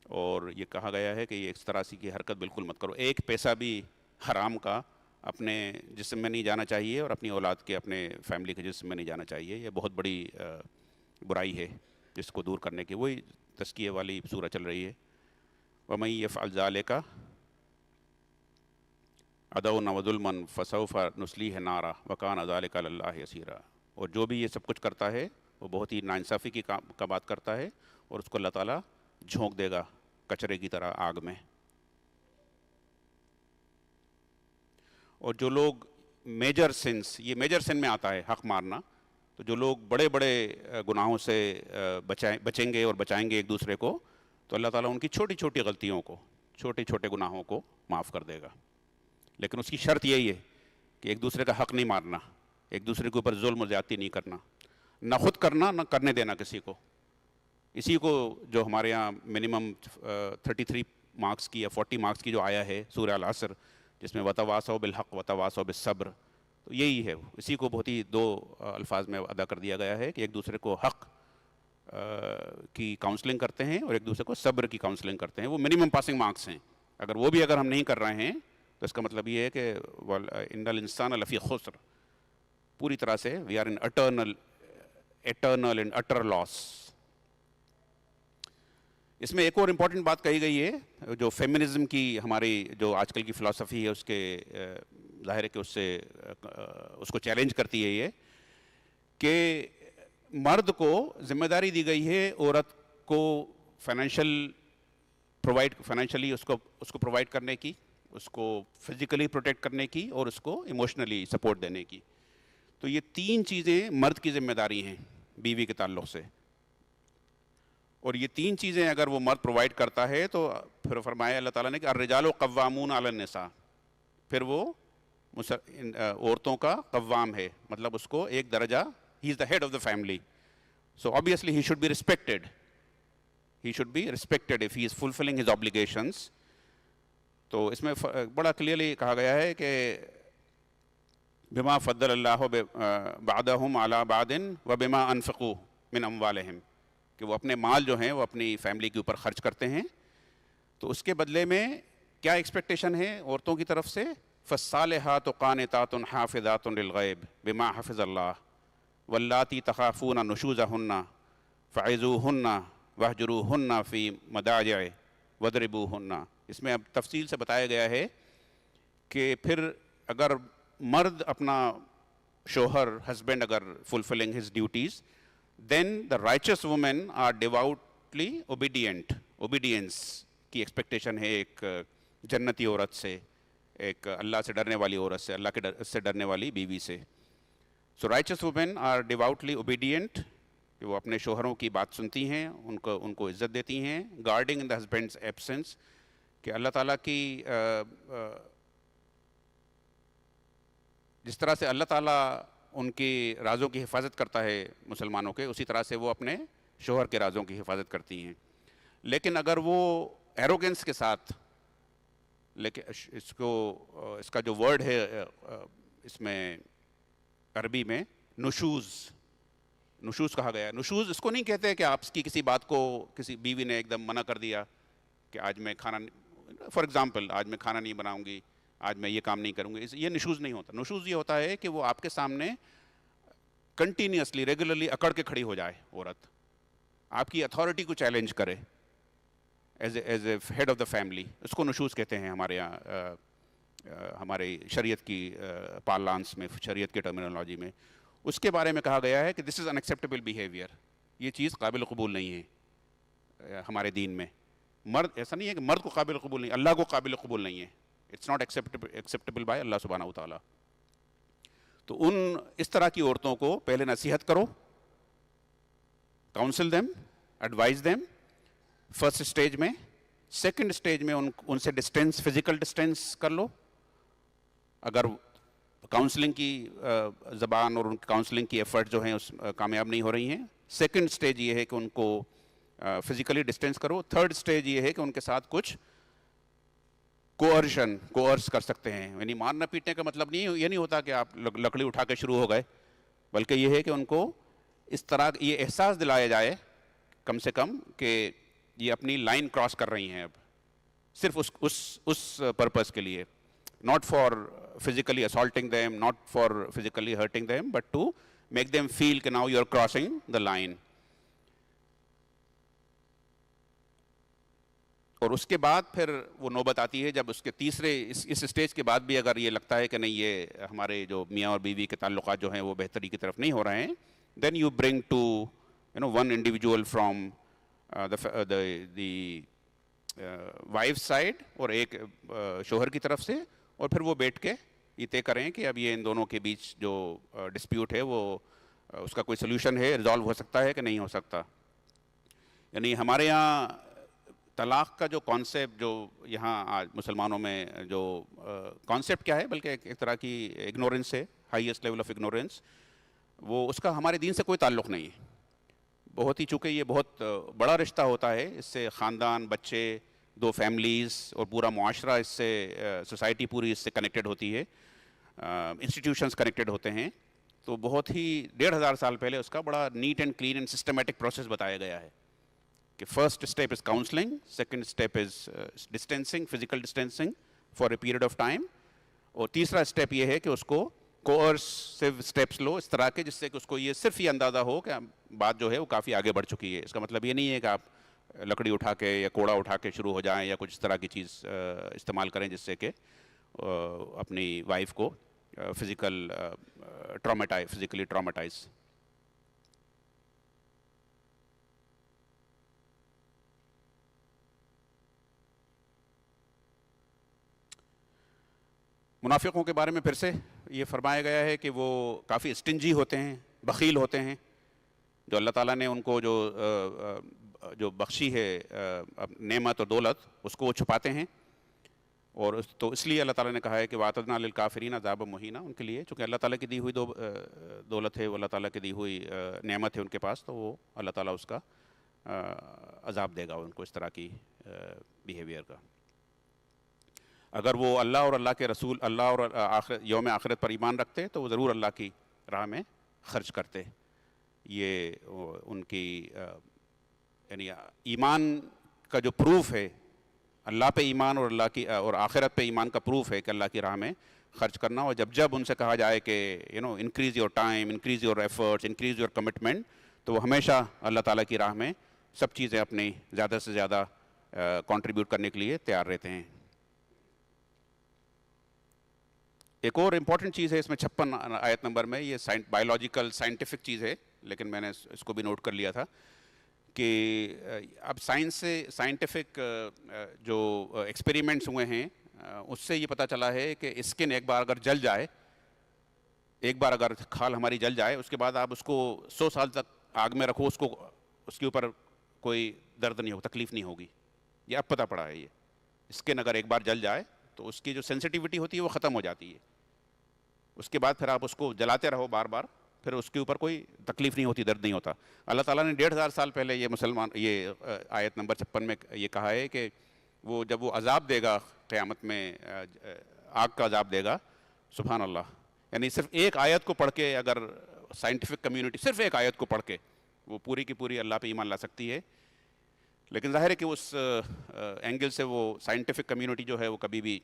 اور یہ کہا گیا ہے کہ یہ اس طرح کی حرکت بالکل مت کرو. ایک پیسہ بھی حرام کا اپنے جسم میں نہیں جانا چاہیے اور اپنی اولاد کے، اپنے فیملی کے جسم میں نہیں جانا چاہیے. یہ بہت بڑی برائی ہے جس کو دور کرنے کی وہی تزکیہ والی سورہ چل رہی ہے. وَمَن يَفْعَلْ ذَلِكَ عَدْوًا وَظُلْمًا فَسَوْفَ نُصْلِيهِ نَارًا وَكَانَ ذَلِكَ عَلَى اللَّهِ يَسِيرًا. اور جو بھی یہ سب کچھ کرتا ہے وہ بہت ہی ناانصافی کی کا بات کرتا ہے، اور اس کو اللہ تعالیٰ جھونک دے گا کچرے کی طرح آگ میں. اور جو لوگ میجر سنس، یہ میجر سن میں آتا ہے حق مارنا، تو جو لوگ بڑے بڑے گناہوں سے بچیں گے اور بچائیں گے ایک دوسرے کو، تو اللہ تعالیٰ ان کی چھوٹی چھوٹی غلطیوں کو، چھوٹے چھوٹے گناہوں کو معاف کر دے گا. لیکن اس کی شرط یہی ہے کہ ایک دوسرے کا حق نہیں مارنا، ایک دوسرے کے اوپر ظلم و زیادتی نہیں کرنا، نہ خود کرنا نہ کرنے دینا کسی کو. اسی کو جو ہمارے یہاں منیمم 33 مارکس کی یا 40 مارکس کی جو آیا ہے سورہ العصر، جس میں وتواصوا بالحق وتواصوا بالصبر، تو یہی ہے. اسی کو بہت ہی 2 الفاظ میں ادا کر دیا گیا ہے کہ ایک دوسرے کو حق کی کاؤنسلنگ کرتے ہیں اور ایک دوسرے کو صبر کی کاؤنسلنگ کرتے ہیں. وہ منیمم پاسنگ مارکس ہیں. اگر وہ بھی ہم نہیں کر رہے ہیں تو اس کا مطلب یہ ہے کہ ان الانسان لفی خسر، پوری طرح سے we are in eternal and utter loss. اس میں ایک اور امپورٹنٹ بات کہی گئی ہے، جو فیمنزم کی ہماری جو آج کل کی فلسفی ہے اس کے ظاہر ہے کہ اس کو چیلنج کرتی ہے یہ کہ مرد کو ذمہ داری دی گئی ہے عورت کو فائنینشلی اس کو پرووائڈ کرنے کی، اس کو فزیکلی پروٹیکٹ کرنے کی اور اس کو ایموشنلی سپورٹ دینے کی. تو یہ 3 چیزیں مرد کی ذمہ داری ہیں بیوی کے تعلق سے، اور یہ 3 چیزیں اگر وہ مرد پرووائڈ کرتا ہے تو پھر فرمایا اللہ تعالیٰ نے کہ الرجال قوامون علی النساء، پھر وہ عورتوں کا قوام ہے، مطلب اس کو ایک درجہ، he is the head of the family, so obviously he should be respected. He should be respected if he is fulfilling his obligations. تو اس میں بڑا کلیئرلی کہا گیا ہے کہ بما فضل اللہ بعضهم علی بعض وبما انفقوا من اموالهم، کہ وہ اپنے مال جو ہیں وہ اپنی فیملی کے اوپر خرچ کرتے ہیں، تو اس کے بدلے میں کیا ایکسپیکٹیشن ہے عورتوں کی طرف سے؟ فالصالحات قانتات حافظات للغیب بما حفظ اللہ واللاتی تخافون نشوزہن فعظوہن واہجروہن فی مضاجع واضربوہن. اس میں اب تفصیل سے بتایا گیا ہے کہ پھر اگر مرد اپنا شوہر، ہسبینڈ اگر fulfilling his duties, then the righteous women are devoutly obedient. Obedience کی ایکسپیکٹیشن ہے ایک جنتی عورت سے، ایک اللہ سے ڈرنے والی عورت سے، اللہ کے سے ڈرنے والی بیوی سے. So righteous women are devoutly obedient کہ وہ اپنے شوہروں کی بات سنتی ہیں, ان کو عزت دیتی ہیں. گارڈنگ ان دا ہسبینڈز ایبسنس, کہ اللہ تعالیٰ کی جس طرح سے اللہ تعالیٰ ان کی رازوں کی حفاظت کرتا ہے مسلمانوں کے, اسی طرح سے وہ اپنے شوہر کے رازوں کی حفاظت کرتی ہیں. لیکن اگر وہ ایروگنس کے ساتھ, لیکن اس کا جو ورڈ ہے اس میں عربی میں نشوز کہا گیا ہے. نشوز اس کو نہیں کہتے کہ آپ کی کسی بات کو کسی بیوی نے ایک دم منع کر دیا کہ آج میں کھانا, فار ایگزامپل آج میں کھانا نہیں بناؤں گی, آج میں یہ کام نہیں کروں گی, یہ نشوز نہیں ہوتا. نشوز یہ ہوتا ہے کہ وہ آپ کے سامنے کنٹینیوسلی ریگولرلی اکڑ کے کھڑی ہو جائے عورت, آپ کی اتھارٹی کو چیلنج کرے as a head of the family. اس کو نشوز کہتے ہیں ہمارے یہاں, ہمارے شریعت کی پارلانس میں, شریعت کی ٹرمینالوجی میں. اس کے بارے میں کہا گیا ہے کہ دس از ان ایکسیپٹیبل بیہیویئر, یہ چیز قابل قبول نہیں ہے ہمارے دین میں. مرد ایسا نہیں ہے کہ مرد کو قابل قبول نہیں, اللہ کو قابل قبول نہیں ہے. اٹس ناٹ ایکسیپٹیبل بائی اللہ سبحانہ و تعالیٰ. تو اس طرح کی عورتوں کو پہلے نصیحت کرو, counsel them, advise them first stage میں. سیکنڈ اسٹیج میں ان سے ڈسٹینس, فزیکل ڈسٹینس کر لو. اگر کاؤنسلنگ کی زبان اور ان کاؤنسلنگ کی ایفرٹ جو ہیں اس کامیاب نہیں ہو رہی ہیں, سیکنڈ اسٹیج یہ ہے کہ ان کو فزیکلی ڈسٹینس کرو. تھرڈ اسٹیج یہ ہے کہ ان کے ساتھ کچھ کوئرس کر سکتے ہیں. یعنی مارنا پیٹنے کا مطلب یہ نہیں ہوتا کہ آپ لکڑی اٹھا کے شروع ہو گئے, بلکہ یہ ہے کہ ان کو اس طرح یہ احساس دلایا جائے کم سے کم کہ یہ اپنی لائن کراس کر رہی ہیں اب, صرف اس پرپز کے لیے, not for physically assaulting them, not for physically hurting them, but to make them feel that now you are crossing the line. اور اس کے بعد پھر وہ نوبت آتی ہے جب اس کے تیسرے اس اسٹیج کے بعد بھی اگر یہ لگتا ہے کہ نہیں یہ ہمارے جو میاں اور بیوی کے تعلقات جو ہیں وہ بہتری کی طرف نہیں ہو رہے ہیں, then you bring to one individual from the wife's side اور ایک شوہر کی طرف سے, اور پھر وہ بیٹھ کے یہ طے کریں کہ اب یہ ان دونوں کے بیچ جو ڈسپیوٹ ہے وہ اس کا کوئی سلوشن ہے, ریزالو ہو سکتا ہے کہ نہیں ہو سکتا. یعنی ہمارے یہاں طلاق کا جو کانسیپٹ جو یہاں آج مسلمانوں میں جو کانسیپٹ کیا ہے, بلکہ ایک طرح کی اگنورینس ہے, ہائیسٹ لیول آف اگنورینس, وہ اس کا ہمارے دین سے کوئی تعلق نہیں ہے. بہت ہی, چونکہ یہ بہت بڑا رشتہ ہوتا ہے, اس سے خاندان, بچے, دو فیملیز اور پورا معاشرہ اس سے, سوسائٹی پوری اس سے کنیکٹڈ ہوتی ہے, انسٹیٹیوشنز کنیکٹڈ ہوتے ہیں. تو بہت ہی 1500 سال پہلے اس کا بڑا net and clean and systematic process بتایا گیا ہے کہ first step is counselling, second step is distancing, physical distancing for a period of time, اور تیسرا اسٹیپ یہ ہے کہ اس کو کوئرسو اسٹیپس لو اس طرح کے جس سے کہ اس کو یہ صرف یہ اندازہ ہو کہ بات جو ہے وہ کافی آگے بڑھ چکی ہے. اس کا مطلب یہ نہیں ہے کہ آپ لکڑی اٹھا کے یا کوڑا اٹھا کے شروع ہو جائیں یا کچھ اس طرح کی چیز استعمال کریں جس سے کہ اپنی وائف کو فزیکلی ٹرامیٹائز. منافقوں کے بارے میں پھر سے یہ فرمایا گیا ہے کہ وہ کافی اسٹنجی ہوتے ہیں, بخیل ہوتے ہیں. جو اللہ تعالیٰ نے ان کو جو بخشی ہے نعمت اور دولت, اس کو وہ چھپاتے ہیں. اور تو اس لیے اللہ تعالیٰ نے کہا ہے کہ وَأَعْتَدْنَا لِلْكَافِرِينَ عَذَابًا مُهِينًا, ان کے لیے چونکہ اللہ تعالیٰ کی دی ہوئی دولت ہے, وہ اللہ تعالیٰ کی دی ہوئی نعمت ہے ان کے پاس, تو وہ اللہ تعالیٰ اس کا عذاب دے گا ان کو اس طرح کی بیہیویئر کا. اگر وہ اللہ اور اللہ کے رسول, اللہ اور یوم آخرت پر ایمان رکھتے تو وہ ضرور اللہ کی راہ میں خرچ کرتے. یہ ان کی یعنی ایمان کا جو پروف ہے, اللہ پہ ایمان اور اللہ کی اور آخرت پہ ایمان کا پروف ہے کہ اللہ کی راہ میں خرچ کرنا. اور جب ان سے کہا جائے کہ increase your time, increase your efforts, increase your commitment, تو وہ ہمیشہ اللہ تعالیٰ کی راہ میں سب چیزیں اپنی زیادہ سے زیادہ کنٹریبیوٹ کرنے کے لیے تیار رہتے ہیں. ایک اور امپورٹنٹ چیز ہے اس میں 56 آیت نمبر میں, یہ بایولوجیکل سائنٹیفک چیز ہے, لیکن میں نے اس کو بھی نوٹ کر لیا تھا کہ اب سائنٹیفک جو ایکسپیریمنٹس ہوئے ہیں اس سے یہ پتہ چلا ہے کہ اسکن ایک بار اگر جل جائے, ایک بار اگر کھال ہماری جل جائے, اس کے بعد آپ اس کو 100 سال تک آگ میں رکھو اس کو، اس کے اوپر کوئی درد نہیں ہوگا، تکلیف نہیں ہوگی. یہ اب پتہ پڑا ہے. یہ اسکن اگر ایک بار جل جائے تو اس کی جو سینسٹیوٹی ہوتی ہے وہ ختم ہو جاتی ہے. اس کے بعد پھر آپ اس کو جلاتے رہو بار بار، پھر اس کے اوپر کوئی تکلیف نہیں ہوتی، درد نہیں ہوتا. اللہ تعالیٰ نے 1500 سال پہلے یہ آیت نمبر 56 میں یہ کہا ہے کہ وہ جب وہ عذاب دے گا قیامت میں، آگ کا عذاب دے گا. سبحان اللہ. یعنی صرف ایک آیت کو پڑھ کے اگر سائنٹیفک کمیونٹی صرف ایک آیت کو پڑھ کے وہ پوری کی پوری اللہ پہ ایمان لا سکتی ہے. لیکن ظاہر ہے کہ اس اینگل سے وہ سائنٹیفک کمیونٹی جو ہے وہ کبھی بھی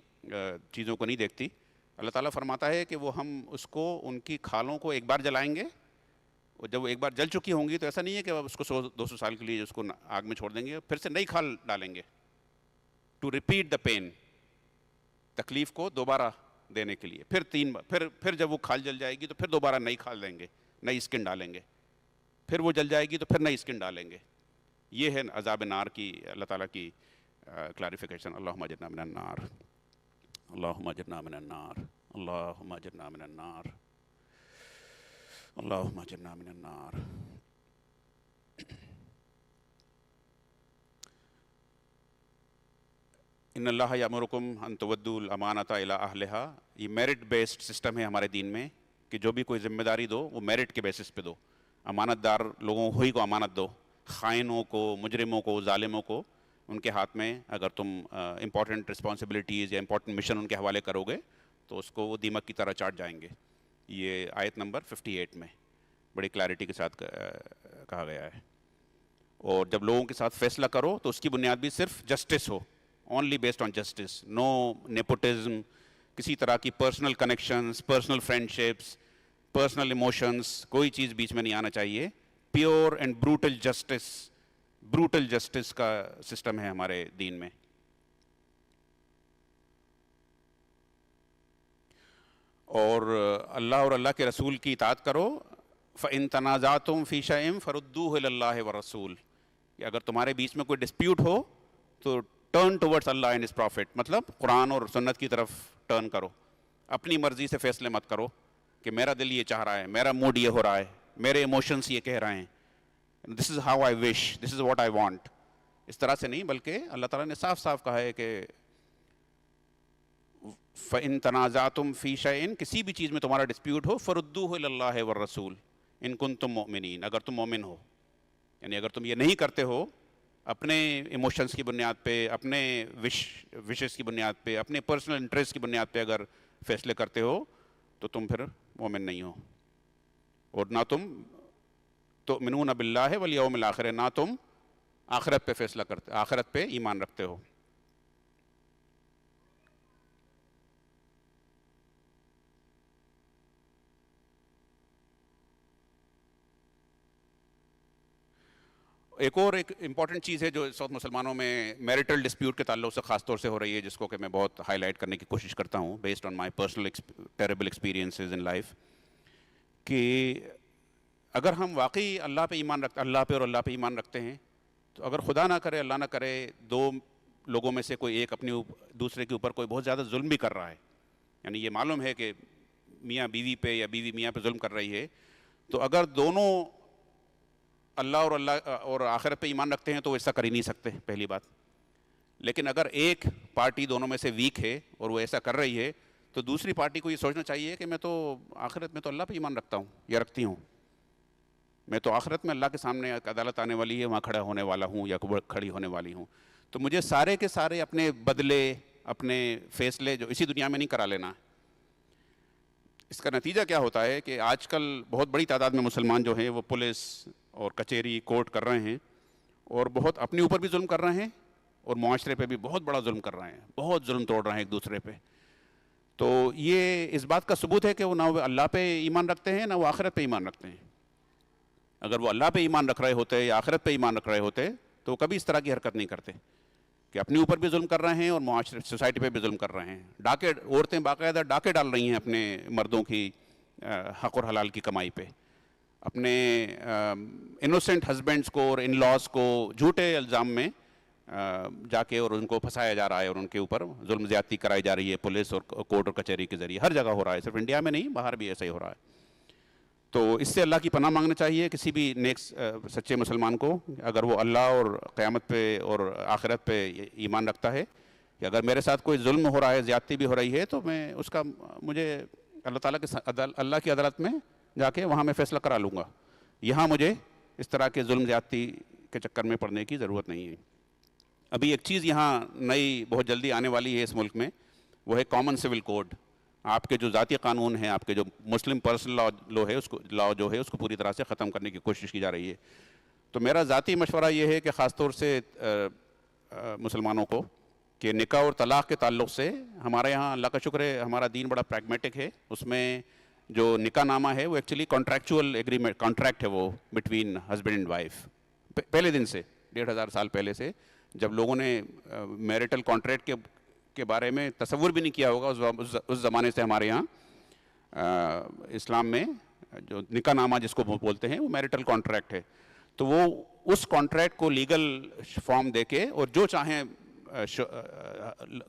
چیزوں کو نہیں دیکھتی. اللہ تعالیٰ فرماتا ہے کہ وہ ہم اس کو، ان کی کھالوں کو ایک بار جلائیں گے، اور جب وہ ایک بار جل چکی ہوں گی تو ایسا نہیں ہے کہ اس کو 100-200 سال کے لیے اس کو آگ میں چھوڑ دیں گے، پھر سے نئی کھال ڈالیں گے ٹو ریپیٹ دا پین، تکلیف کو دوبارہ دینے کے لیے. پھر 3 بار، پھر جب وہ کھال جل جائے گی تو پھر دوبارہ نئی کھال دیں گے، نئی اسکن ڈالیں گے. پھر وہ جل جائے گی تو پھر نئی اسکن ڈالیں گے. یہ ہے عذاب نار کی اللہ تعالیٰ کی کلیریفیکیشن. اللہم اجرنا من النار، اللہم اجرنا من النار، اللہم اجرنا من النار، اللہم اجرنا من النار. ان اللہ یامرکم ان تودوا الامانۃ الی اہلہا. یہ میرٹ بیسڈ سسٹم ہے ہمارے دین میں کہ جو بھی کوئی ذمہ داری دو وہ میرٹ کے بیسس پہ دو. امانت دار لوگوں ہی کو امانت دو. خائنوں کو، مجرموں کو، ظالموں کو ان کے ہاتھ میں اگر تم امپورٹنٹ رسپانسبلٹیز یا امپورٹنٹ مشن ان کے حوالے کرو گے تو اس کو وہ دیمک کی طرح چاٹ جائیں گے. یہ آیت نمبر 58 میں بڑی کلیئرٹی کے ساتھ کہا گیا ہے. اور جب لوگوں کے ساتھ فیصلہ کرو تو اس کی بنیاد بھی صرف جسٹس ہو، only based on justice, no nepotism, کسی طرح کی personal connections, personal friendships, personal emotions, کوئی چیز بیچ میں نہیں آنا چاہیے. Pure and brutal justice, brutal justice کا سسٹم ہے ہمارے دین میں. اور اللہ اور اللہ کے رسول کی اطاعت کرو. فَإِن تَنَازَعْتُمْ فِي شَيْءٍ فَرُدُّوهُ إِلَى اللَّهِ وَالرَّسُولِ. کہ اگر تمہارے بیچ میں کوئی ڈسپیوٹ ہو تو turn towards Allah and his prophet, مطلب قرآن اور سنت کی طرف ٹرن کرو. اپنی مرضی سے فیصلے مت کرو کہ میرا دل یہ چاہ رہا ہے، میرا موڈ یہ ہو رہا ہے، میرے ایموشنس یہ کہہ رہے ہیں، this is how I wish, this is what I want. اس طرح سے نہیں، بلکہ اللہ تعالیٰ نے صاف صاف کہا ہے کہ فَإِن تَنَازَعْتُمْ فِي شَيْءٍ، کسی بھی چیز میں تمہارا ڈسپیوٹ ہو، فَرُدُّوهُ إِلَى اللَّهِ وَالرَّسُولِ إِن كُنتُم مُؤْمِنِينَ، اگر تم مومن ہو. یعنی اگر تم یہ نہیں کرتے ہو اپنے ایموشنس کی بنیاد پہ، اپنے وشز کی بنیاد پہ، اپنے پرسنل انٹرسٹ کی بنیاد پہ اگر فیصلے کرتے ہو تو تم پھر مومن نہیں ہو. اور نہ تم تؤمنون باللہ والیوم الآخر، نہ تم آخرت پہ فیصلہ کرتے، آخرت پہ ایمان رکھتے ہو. ایک امپورٹنٹ چیز ہے جو اس وقت مسلمانوں میں میرٹل ڈسپیوٹ کے تعلق سے خاص طور سے ہو رہی ہے، جس کو کہ میں بہت ہائی لائٹ کرنے کی کوشش کرتا ہوں based on my personal terrible experiences in life, کہ اگر ہم واقعی اللہ پہ ایمان رکھتے، اللہ پہ اور اللہ پہ ایمان رکھتے ہیں، تو اگر خدا نہ کرے، اللہ نہ کرے، دو لوگوں میں سے کوئی ایک اپنے دوسرے کے اوپر کوئی بہت زیادہ ظلم بھی کر رہا ہے، یعنی یہ معلوم ہے کہ میاں بیوی پہ یا بیوی میاں پہ ظلم کر رہی ہے، تو اگر دونوں اللہ اور آخرت پہ ایمان رکھتے ہیں تو وہ ایسا کر ہی نہیں سکتے، پہلی بات. لیکن اگر ایک پارٹی دونوں میں سے ویک ہے اور وہ ایسا کر رہی ہے تو دوسری پارٹی کو یہ سوچنا چاہیے کہ میں تو آخرت میں تو اللہ پہ ایمان رکھتا ہوں یا رکھتی ہوں، میں تو آخرت میں اللہ کے سامنے ایک عدالت آنے والی ہے، وہاں کھڑا ہونے والا ہوں یا کھڑی ہونے والی ہوں، تو مجھے سارے کے سارے اپنے بدلے، اپنے فیصلے جو اسی دنیا میں نہیں کرا لینا. اس کا نتیجہ کیا ہوتا ہے کہ آج کل بہت بڑی تعداد میں مسلمان جو ہیں وہ پولیس اور کچہری کورٹ کر رہے ہیں اور بہت اپنے اوپر بھی ظلم کر رہے ہیں اور معاشرے پہ بھی بہت بڑا ظلم کر رہے ہیں، بہت ظلم توڑ رہے ہیں ایک دوسرے پہ. تو یہ اس بات کا ثبوت ہے کہ وہ نہ وہ اللہ پہ ایمان رکھتے ہیں نہ وہ آخرت پہ ایمان رکھتے ہیں. اگر وہ اللہ پہ ایمان رکھ رہے ہوتے یا آخرت پہ ایمان رکھ رہے ہوتے تو وہ کبھی اس طرح کی حرکت نہیں کرتے کہ اپنے اوپر بھی ظلم کر رہے ہیں اور معاشرے سوسائٹی پہ بھی ظلم کر رہے ہیں. ڈاکے، عورتیں باقاعدہ ڈاکے ڈال رہی ہیں اپنے مردوں کی حق اور حلال کی کمائی پہ، اپنے انوسینٹ ہسبینڈس کو اور ان لاز کو جھوٹے الزام میں جا کے اور ان کو پھنسایا جا رہا ہے اور ان کے اوپر ظلم زیادتی کرائی جا رہی ہے پولیس اور کورٹ اور کچہری کے ذریعے. ہر جگہ ہو رہا ہے، صرف انڈیا میں نہیں، باہر بھی ایسا ہی ہو رہا ہے. تو اس سے اللہ کی پناہ مانگنا چاہیے کسی بھی نیک سچے مسلمان کو، اگر وہ اللہ اور قیامت پہ اور آخرت پہ ایمان رکھتا ہے، کہ اگر میرے ساتھ کوئی ظلم ہو رہا ہے، زیادتی بھی ہو رہی ہے، تو میں اس کا مجھے اللہ تعالیٰ کے اللہ کی عدالت میں جا کے وہاں میں فیصلہ کرا لوں گا، یہاں مجھے اس طرح کے ظلم زیادتی کے چکر میں پڑنے کی ضرورت نہیں ہے۔ ابھی ایک چیز یہاں نئی بہت جلدی آنے والی ہے اس ملک میں، وہ ہے کامن سول کوڈ۔ آپ کے جو ذاتی قانون ہیں، آپ کے جو مسلم پرسنل لا ہے، اس کو جو ہے اس کو پوری طرح سے ختم کرنے کی کوشش کی جا رہی ہے۔ تو میرا ذاتی مشورہ یہ ہے کہ خاص طور سے مسلمانوں کو، کہ نکاح اور طلاق کے تعلق سے ہمارے یہاں اللہ کا شکر ہے ہمارا دین بڑا پریگمیٹک ہے، اس میں جو نکاح نامہ ہے وہ ایکچولی کانٹریکچول ایگریمنٹ، کانٹریکٹ ہے وہ بٹوین ہسبینڈ اینڈ وائف۔ پہلے دن سے 1500 سال پہلے سے جب لوگوں نے میریٹل کانٹریکٹ کے بارے میں تصور بھی نہیں کیا ہوگا، اس زمانے سے ہمارے یہاں اسلام میں جو نکاح نامہ جس کو بولتے ہیں وہ میریٹل کانٹریکٹ ہے۔ تو وہ اس کانٹریکٹ کو لیگل فارم دے کے، اور جو چاہیں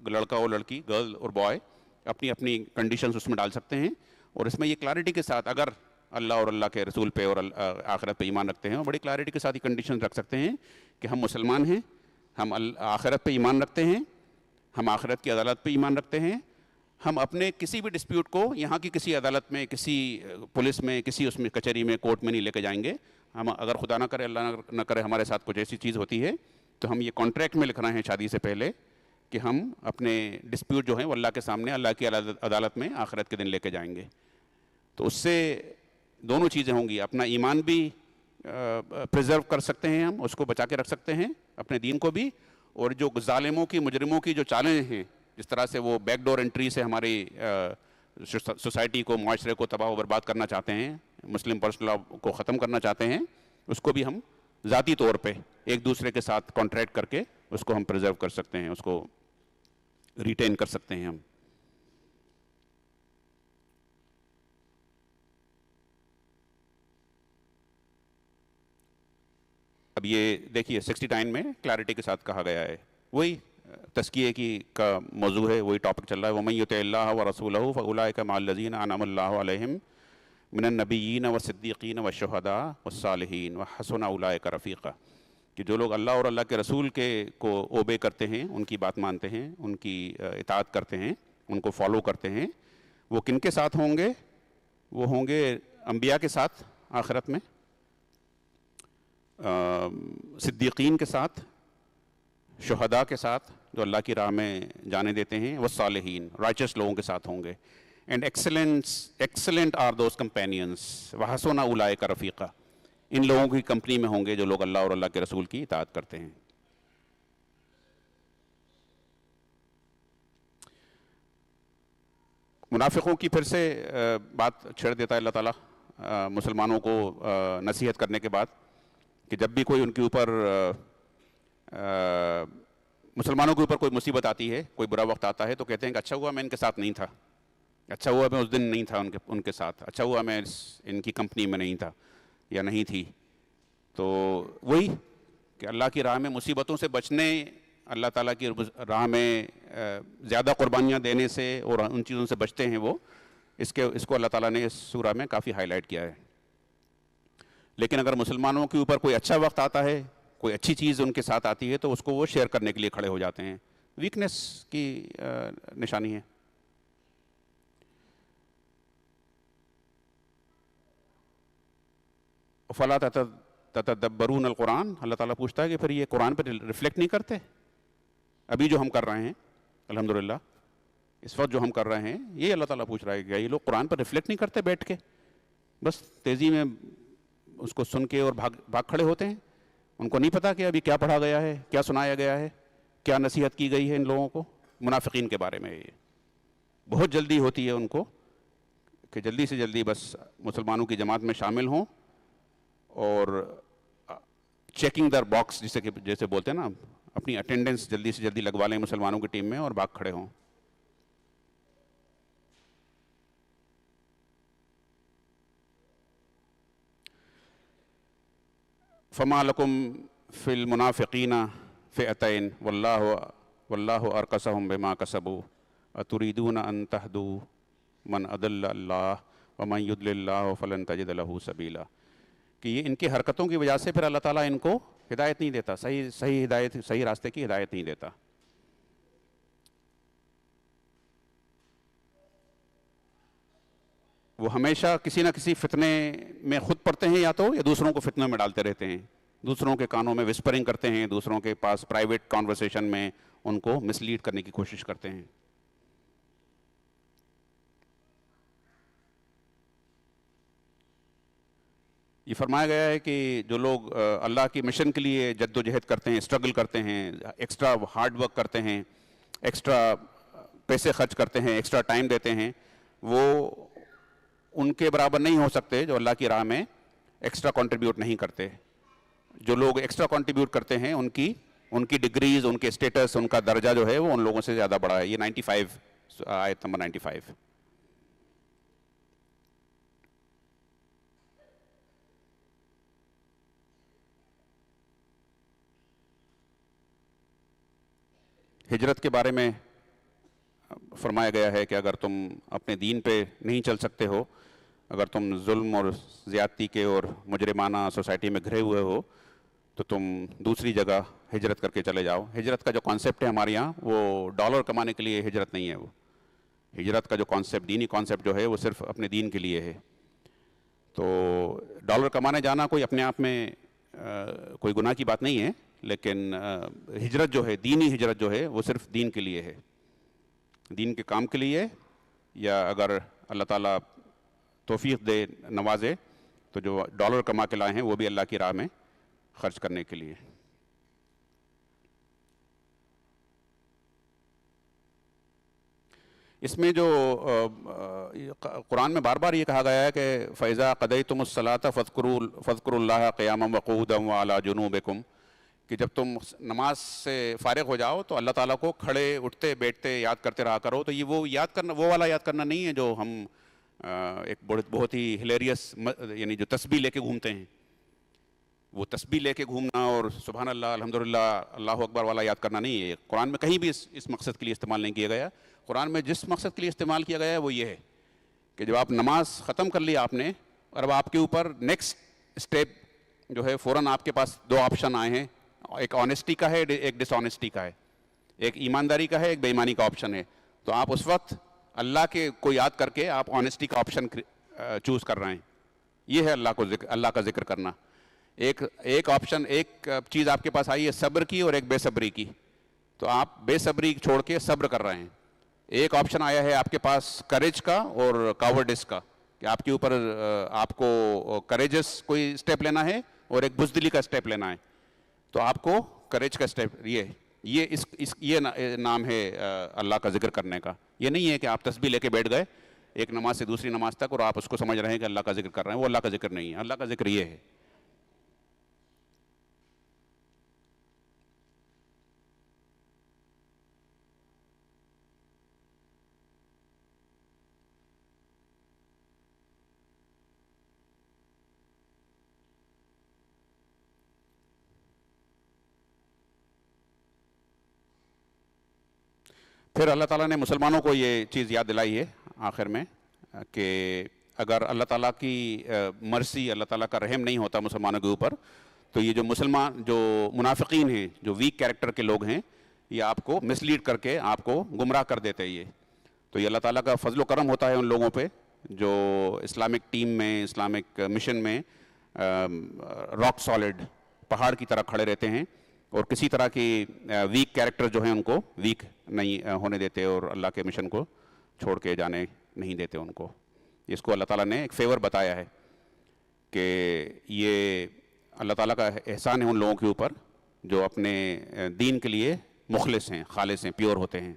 لڑکا اور لڑکی، گرل اور بوائے، اپنی اپنی کنڈیشنز اس میں ڈال سکتے ہیں، اور اس میں یہ کلیئرٹی کے ساتھ اگر اللہ اور اللہ کے رسول پہ اور آخرت پہ ایمان رکھتے ہیں، اور بڑی کلیئرٹی کے ساتھ یہ کنڈیشنز رکھ سکتے ہیں کہ ہم مسلمان ہیں، ہم آخرت پہ ایمان رکھتے ہیں، ہم آخرت کی عدالت پہ ایمان رکھتے ہیں، ہم اپنے کسی بھی ڈسپیوٹ کو یہاں کی کسی عدالت میں، کسی پولیس میں، کسی اس میں کچہری میں، کورٹ میں نہیں لے کے جائیں گے۔ ہم اگر خدا نہ کرے، اللہ نہ کرے ہمارے ساتھ کچھ ایسی چیز ہوتی ہے، تو ہم یہ کانٹریکٹ میں لکھ رہے ہیں شادی سے پہلے کہ ہم اپنے ڈسپیوٹ جو ہیں وہ اللہ کے سامنے، اللہ کی عدالت میں آخرت کے دن لے کے جائیں گے۔ تو اس سے دونوں چیزیں ہوں گی، اپنا ایمان بھی پریزرو کر سکتے ہیں، ہم اس کو بچا کے رکھ سکتے ہیں، اپنے دین کو بھی، اور جو ظالموں کی، مجرموں کی جو چالیں ہیں، جس طرح سے وہ بیک ڈور انٹری سے ہماری سوسائٹی کو، معاشرے کو تباہ و برباد کرنا چاہتے ہیں، مسلم پرسنل لا کو ختم کرنا چاہتے ہیں، اس کو بھی ہم ذاتی طور پہ ایک دوسرے کے ساتھ کانٹریکٹ کر کے اس کو ہم پریزرو کر سکتے ہیں، اس کو ریٹین کر سکتے ہیں ہم۔ اب یہ دیکھیے 69 میں کلیئرٹی کے ساتھ کہا گیا ہے، وہی تزکیے کی کا موضوع ہے، وہی ٹاپک چل رہا ہے۔ وَمَن يُطِعِ اللَّهَ وَرَسُولَهُ فَأُولَٰئِكَ مَعَ الَّذِينَ أَنْعَمَ اللَّهُ عَلَيْهِم مِّنَ النَّبِيِّينَ وَالصِّدِّيقِينَ وَالشُّهَدَاءِ وَالصَّالِحِينَ وَحَسُنَ أُولَٰئِكَ رَفِيقًا، کہ جو لوگ اللہ اور اللہ کے رسول کو اوبے کرتے ہیں، ان کی بات مانتے ہیں، ان کی اطاعت کرتے ہیں، ان کو فالو کرتے ہیں، وہ کن کے ساتھ ہوں گے؟ وہ ہوں گے انبیاء کے ساتھ آخرت میں، صدیقین کے ساتھ، شہداء کے ساتھ جو اللہ کی راہ میں جانے دیتے ہیں، والصالحین، رائچس لوگوں کے ساتھ ہوں گے، and excellent are those companions وحسن اولئک رفیقا، ان لوگوں کی کمپنی میں ہوں گے جو لوگ اللہ اور اللہ کے رسول کی اطاعت کرتے ہیں۔ منافقوں کی پھر سے بات چھیڑ دیتا ہے اللہ تعالیٰ مسلمانوں کو نصیحت کرنے کے بعد، کہ جب بھی کوئی ان کے اوپر مسلمانوں کے اوپر کوئی مصیبت آتی ہے، کوئی برا وقت آتا ہے، تو کہتے ہیں کہ اچھا ہوا میں ان کے ساتھ نہیں تھا، اچھا ہوا میں اس دن نہیں تھا ان کے ساتھ، اچھا ہوا میں ان کی کمپنی میں نہیں تھا یا نہیں تھی۔ تو وہی کہ اللہ کی راہ میں مصیبتوں سے بچنے، اللہ تعالیٰ کی راہ میں زیادہ قربانیاں دینے سے اور ان چیزوں سے بچتے ہیں وہ، اس کو اللہ تعالیٰ نے اس سورہ میں کافی ہائی لائٹ کیا ہے۔ لیکن اگر مسلمانوں کے اوپر کوئی اچھا وقت آتا ہے، کوئی اچھی چیز ان کے ساتھ آتی ہے، تو اس کو وہ شیئر کرنے کے لیے کھڑے ہو جاتے ہیں، ویکنس کی نشانی ہے۔ فَلَا تَتَدَبَّرُونَ الْقُرْآنَ، اللہ تعالیٰ پوچھتا ہے کہ پھر یہ قرآن پہ ریفلیکٹ نہیں کرتے؟ ابھی جو ہم کر رہے ہیں الحمدللہ، اس وقت جو ہم کر رہے ہیں، یہ اللہ تعالیٰ پوچھ رہا ہے کہ یہ لوگ قرآن پر ریفلیکٹ نہیں کرتے بیٹھ کے، بس تیزی میں اس کو سن کے اور بھاگ کھڑے ہوتے ہیں، ان کو نہیں پتا کہ ابھی کیا پڑھا گیا ہے، کیا سنایا گیا ہے، کیا نصیحت کی گئی ہے ان لوگوں کو۔ منافقین کے بارے میں یہ بہت جلدی ہوتی ہے ان کو کہ جلدی سے جلدی بس مسلمانوں کی جماعت میں شامل ہوں اور چیکنگ در باکس جیسے بولتے ہیں نا، اپنی اٹینڈنس جلدی سے جلدی لگوا لیں مسلمانوں کی ٹیم میں اور بھاگ کھڑے ہوں۔ فما لکم فی المنافقین فئتین واللہ ارکسہم بما کسبوا اتریدون ان تہدوا من اضل اللہ وَمَن يُضْلِلِ اللَّهُ فَلَن تَجِدَ لَهُ سَبِيلًا، کہ یہ ان کی حرکتوں کی وجہ سے پھر اللہ تعالیٰ ان کو ہدایت نہیں دیتا، صحیح ہدایت، صحیح راستے کی ہدایت نہیں دیتا۔ وہ ہمیشہ کسی نہ کسی فتنے میں خود پڑتے ہیں، یا دوسروں کو فتنوں میں ڈالتے رہتے ہیں، دوسروں کے کانوں میں وسپرنگ کرتے ہیں، دوسروں کے پاس پرائیویٹ کانورسیشن میں ان کو مس لیڈ کرنے کی کوشش کرتے ہیں۔ یہ فرمایا گیا ہے کہ جو لوگ اللہ کی مشن کے لیے جد و جہد کرتے ہیں، اسٹرگل کرتے ہیں، ایکسٹرا ہارڈ ورک کرتے ہیں، ایکسٹرا پیسے خرچ کرتے ہیں، ایکسٹرا ٹائم دیتے ہیں، وہ ان کے برابر نہیں ہو سکتے جو اللہ کی راہ میں ایکسٹرا کنٹریبیوٹ نہیں کرتے۔ جو لوگ ایکسٹرا کنٹریبیوٹ کرتے ہیں ان کی ڈگریز، ان کے اسٹیٹس، ان کا درجہ جو ہے وہ ان لوگوں سے زیادہ بڑا ہے۔ یہ 95 آیت نمبر 95۔ ہجرت کے بارے میں فرمایا گیا ہے کہ اگر تم اپنے دین پہ نہیں چل سکتے ہو، اگر تم ظلم اور زیادتی کے اور مجرمانہ سوسائٹی میں گھرے ہوئے ہو، تو تم دوسری جگہ ہجرت کر کے چلے جاؤ۔ ہجرت کا جو کانسیپٹ ہے ہمارے یہاں، وہ ڈالر کمانے کے لیے ہجرت نہیں ہے۔ وہ ہجرت کا جو کانسیپٹ، دینی کانسیپٹ جو ہے، وہ صرف اپنے دین کے لیے ہے۔ تو ڈالر کمانے جانا کوئی اپنے آپ میں کوئی گناہ کی بات نہیں ہے، لیکن ہجرت جو ہے، دینی ہجرت جو ہے، وہ صرف دین کے لیے ہے، دین کے کام کے لیے، یا اگر اللہ تعالیٰ توفیق دے، نوازے، تو جو ڈالر کما کے لائے ہیں وہ بھی اللہ کی راہ میں خرچ کرنے کے لیے۔ اس میں جو قرآن میں بار بار یہ کہا گیا ہے کہ فَإِذَا قَضَيْتُمُ الصَّلَاةَ فَاذْكُرُوا اللَّهَ قِيَامًا وَقُعُودًا وَعَلَىٰ جُنُوبِكُمْ، کہ جب تم نماز سے فارغ ہو جاؤ تو اللہ تعالیٰ کو کھڑے، اٹھتے، بیٹھتے یاد کرتے رہا کرو۔ تو یہ وہ یاد کرنا، وہ والا یاد کرنا نہیں ہے جو ہم ایک بہت ہی ہلیریس، یعنی جو تسبیح لے کے گھومتے ہیں، وہ تسبیح لے کے گھومنا اور سبحان اللہ، الحمدللہ، اللہ اکبر والا یاد کرنا نہیں ہے۔ قرآن میں کہیں بھی اس مقصد کے لیے استعمال نہیں کیا گیا۔ قرآن میں جس مقصد کے لیے استعمال کیا گیا ہے وہ یہ ہے کہ جب آپ نماز ختم کر لی آپ نے، اور اب آپ کے اوپر نیکسٹ اسٹیپ جو ہے، فوراً آپ کے پاس دو آپشن آئے ہیں، ایک آنیسٹی کا ہے، ایک ڈس آنیسٹی کا ہے، ایک ایمانداری کا ہے، ایک بے ایمانی کا آپشن ہے۔ تو آپ اس وقت اللہ کے کو یاد کر کے آپ آنیسٹی کا آپشن چوز کر رہے ہیں۔ یہ ہے اللہ کا ذکر کرنا۔ ایک آپشن، ایک چیز آپ کے پاس آئی ہے صبر کی اور ایک بے صبری کی، تو آپ بے صبری چھوڑ کے صبر کر رہے ہیں۔ ایک آپشن آیا ہے آپ کے پاس کریج کا اور کاورڈس کا، کہ آپ کے اوپر آپ کو کریجس کوئی اسٹیپ لینا ہے اور ایک بزدلی کا اسٹیپ لینا ہے، تو آپ کو کریج کا اسٹیپ، یہ نام ہے اللہ کا ذکر کرنے کا۔ یہ نہیں ہے کہ آپ تسبیح لے کے بیٹھ گئے ایک نماز سے دوسری نماز تک اور آپ اس کو سمجھ رہے ہیں کہ اللہ کا ذکر کر رہے ہیں، وہ اللہ کا ذکر نہیں ہے۔ اللہ کا ذکر یہ ہے۔ پھر اللہ تعالیٰ نے مسلمانوں کو یہ چیز یاد دلائی ہے آخر میں کہ اگر اللہ تعالیٰ کی مرسی، اللہ تعالیٰ کا رحم نہیں ہوتا مسلمانوں کے اوپر، تو یہ جو منافقین ہیں، جو ویک کیریکٹر کے لوگ ہیں، یہ آپ کو مس لیڈ کر کے آپ کو گمراہ کر دیتے ہیں۔ تو یہ اللہ تعالیٰ کا فضل و کرم ہوتا ہے ان لوگوں پہ جو اسلامک ٹیم میں، اسلامک مشن میں راک سالڈ، پہاڑ کی طرح کھڑے رہتے ہیں، اور کسی طرح کی ویک کیریکٹر جو ہیں ان کو ویک نہیں ہونے دیتے اور اللہ کے مشن کو چھوڑ کے جانے نہیں دیتے ان کو۔ اس کو اللہ تعالیٰ نے ایک فیور بتایا ہے کہ یہ اللہ تعالیٰ کا احسان ہے ان لوگوں کے اوپر جو اپنے دین کے لیے مخلص ہیں، خالص ہیں، پیور ہوتے ہیں۔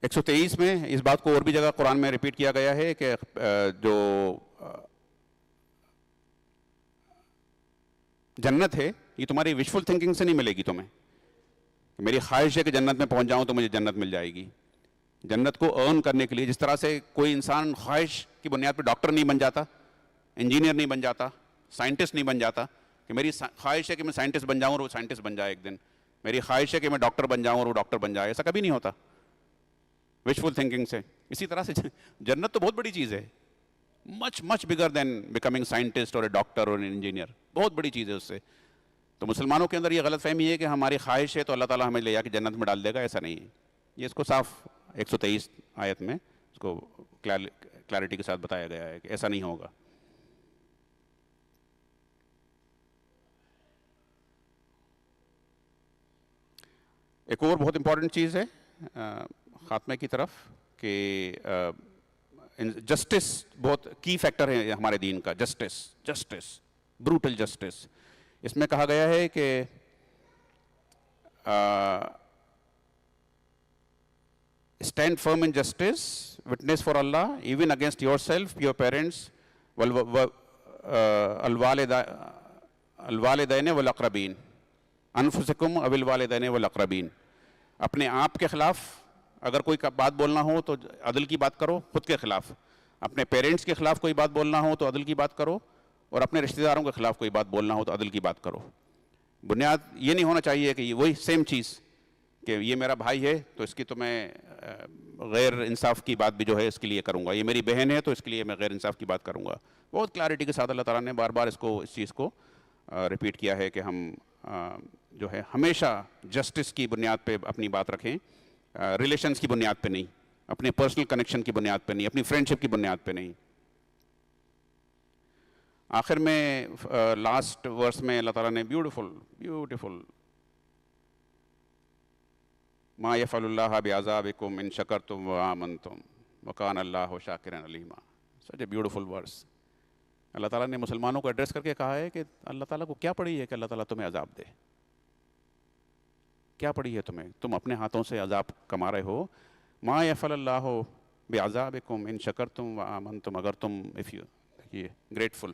123 میں اس بات کو اور بھی جگہ قرآن میں ریپیٹ کیا گیا ہے کہ جو جنت ہے یہ تمہاری وشفل تھنکنگ سے نہیں ملے گی تمہیں، میری خواہش ہے کہ جنت میں پہنچ جاؤں تو مجھے جنت مل جائے گی۔ جنت کو ارن کرنے کے لیے، جس طرح سے کوئی انسان خواہش کی بنیاد پہ ڈاکٹر نہیں بن جاتا، انجینئر نہیں بن جاتا، سائنٹسٹ نہیں بن جاتا، کہ میری خواہش ہے کہ میں سائنٹسٹ بن جاؤں اور وہ سائنٹسٹ بن جائے ایک دن، میری خواہش ہے کہ میں ڈاکٹر بن جاؤں اور وہ ڈاکٹر بن جائے، ایسا کبھی نہیں ہوتا۔ وشفل تھنکنگ سے. اسی طرح سے جنت تو بہت بڑی چیز ہے, مچ مچ بگر دین بیکمنگ سائنٹسٹ اور اے ڈاکٹر اور انجینئر, بہت بڑی چیز ہے اس سے. تو مسلمانوں کے اندر یہ غلط فہمی ہے کہ ہماری خواہش ہے تو اللہ تعالیٰ ہمیں لے جا کے جنت میں ڈال دے گا, ایسا نہیں ہے. یہ اس کو صاف 123 آیت میں اس کو کلیئرٹی کے ساتھ بتایا گیا ہے کہ ایسا نہیں ہوگا. ایک اور بہت امپورٹنٹ چیز ہے خاتمے کی طرف کہ جسٹس بہت کی فیکٹر ہے ہمارے دین کا. Justice brutal justice. اس میں کہا گیا ہے کہ stand firm in justice, witness for Allah even against yourself, your parents, الوالدین والاقربین, انفسکم او الوالدین والاقربین. اپنے آپ کے خلاف اگر کوئی بات بولنا ہو تو عدل کی بات کرو, خود کے خلاف. اپنے پیرنٹس کے خلاف کوئی بات بولنا ہو تو عدل کی بات کرو, اور اپنے رشتہ داروں کے خلاف کوئی بات بولنا ہو تو عدل کی بات کرو. بنیاد یہ نہیں ہونا چاہیے کہ وہی سیم چیز کہ یہ میرا بھائی ہے تو اس کی تو میں غیر انصاف کی بات بھی جو ہے اس کے لیے کروں گا, یہ میری بہن ہے تو اس کے لیے میں غیر انصاف کی بات کروں گا. بہت کلیئرٹی کے ساتھ اللہ تعالیٰ نے بار بار اس چیز کو ریپیٹ کیا ہے کہ ہم جو ہے ہمیشہ جسٹس کی بنیاد پہ اپنی بات رکھیں, ریلیشنز کی بنیاد پہ نہیں, اپنے پرسنل کنیکشن کی بنیاد پہ نہیں, اپنی فرینڈشپ کی بنیاد پہ نہیں. آخر میں لاسٹ ورس میں اللہ تعالیٰ نے بیوٹیفل ما یفعل اللہ بعذابکم ان شکرتم وآمنتم وکان اللہ شاکرا علیما. سچ اے بیوٹیفل ورس. اللہ تعالیٰ نے مسلمانوں کو ایڈریس کر کے کہا ہے کہ اللہ تعالیٰ کو کیا پڑی ہے کہ اللہ تعالیٰ تمہیں عذاب دے, کیا پڑی ہے تمہیں, تم اپنے ہاتھوں سے عذاب کما رہے ہو. ما یفعل اللہ بعذابکم ان شکرتم وآمنتم. اگر تم دیکھیے grateful,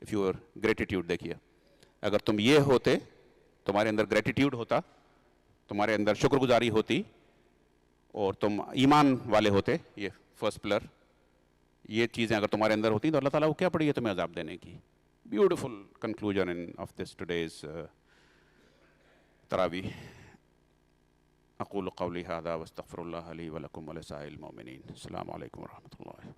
if you are gratitude, دیکھیے اگر تم یہ ہوتے, تمہارے اندر گریٹیٹیوڈ ہوتا, تمہارے اندر شکر گزاری ہوتی, اور تم ایمان والے ہوتے, یہ فرسٹ پلر, یہ چیزیں اگر تمہارے اندر ہوتی تو اللہ تعالیٰ کو کیا پڑی ہے تمہیں عذاب دینے کی. Beautiful conclusion of this today's تراویح. اقول قولی ھذا واستغفر اللہ لی ولکم ولسائر المؤمنین. السلام علیکم ورحمۃ اللہ.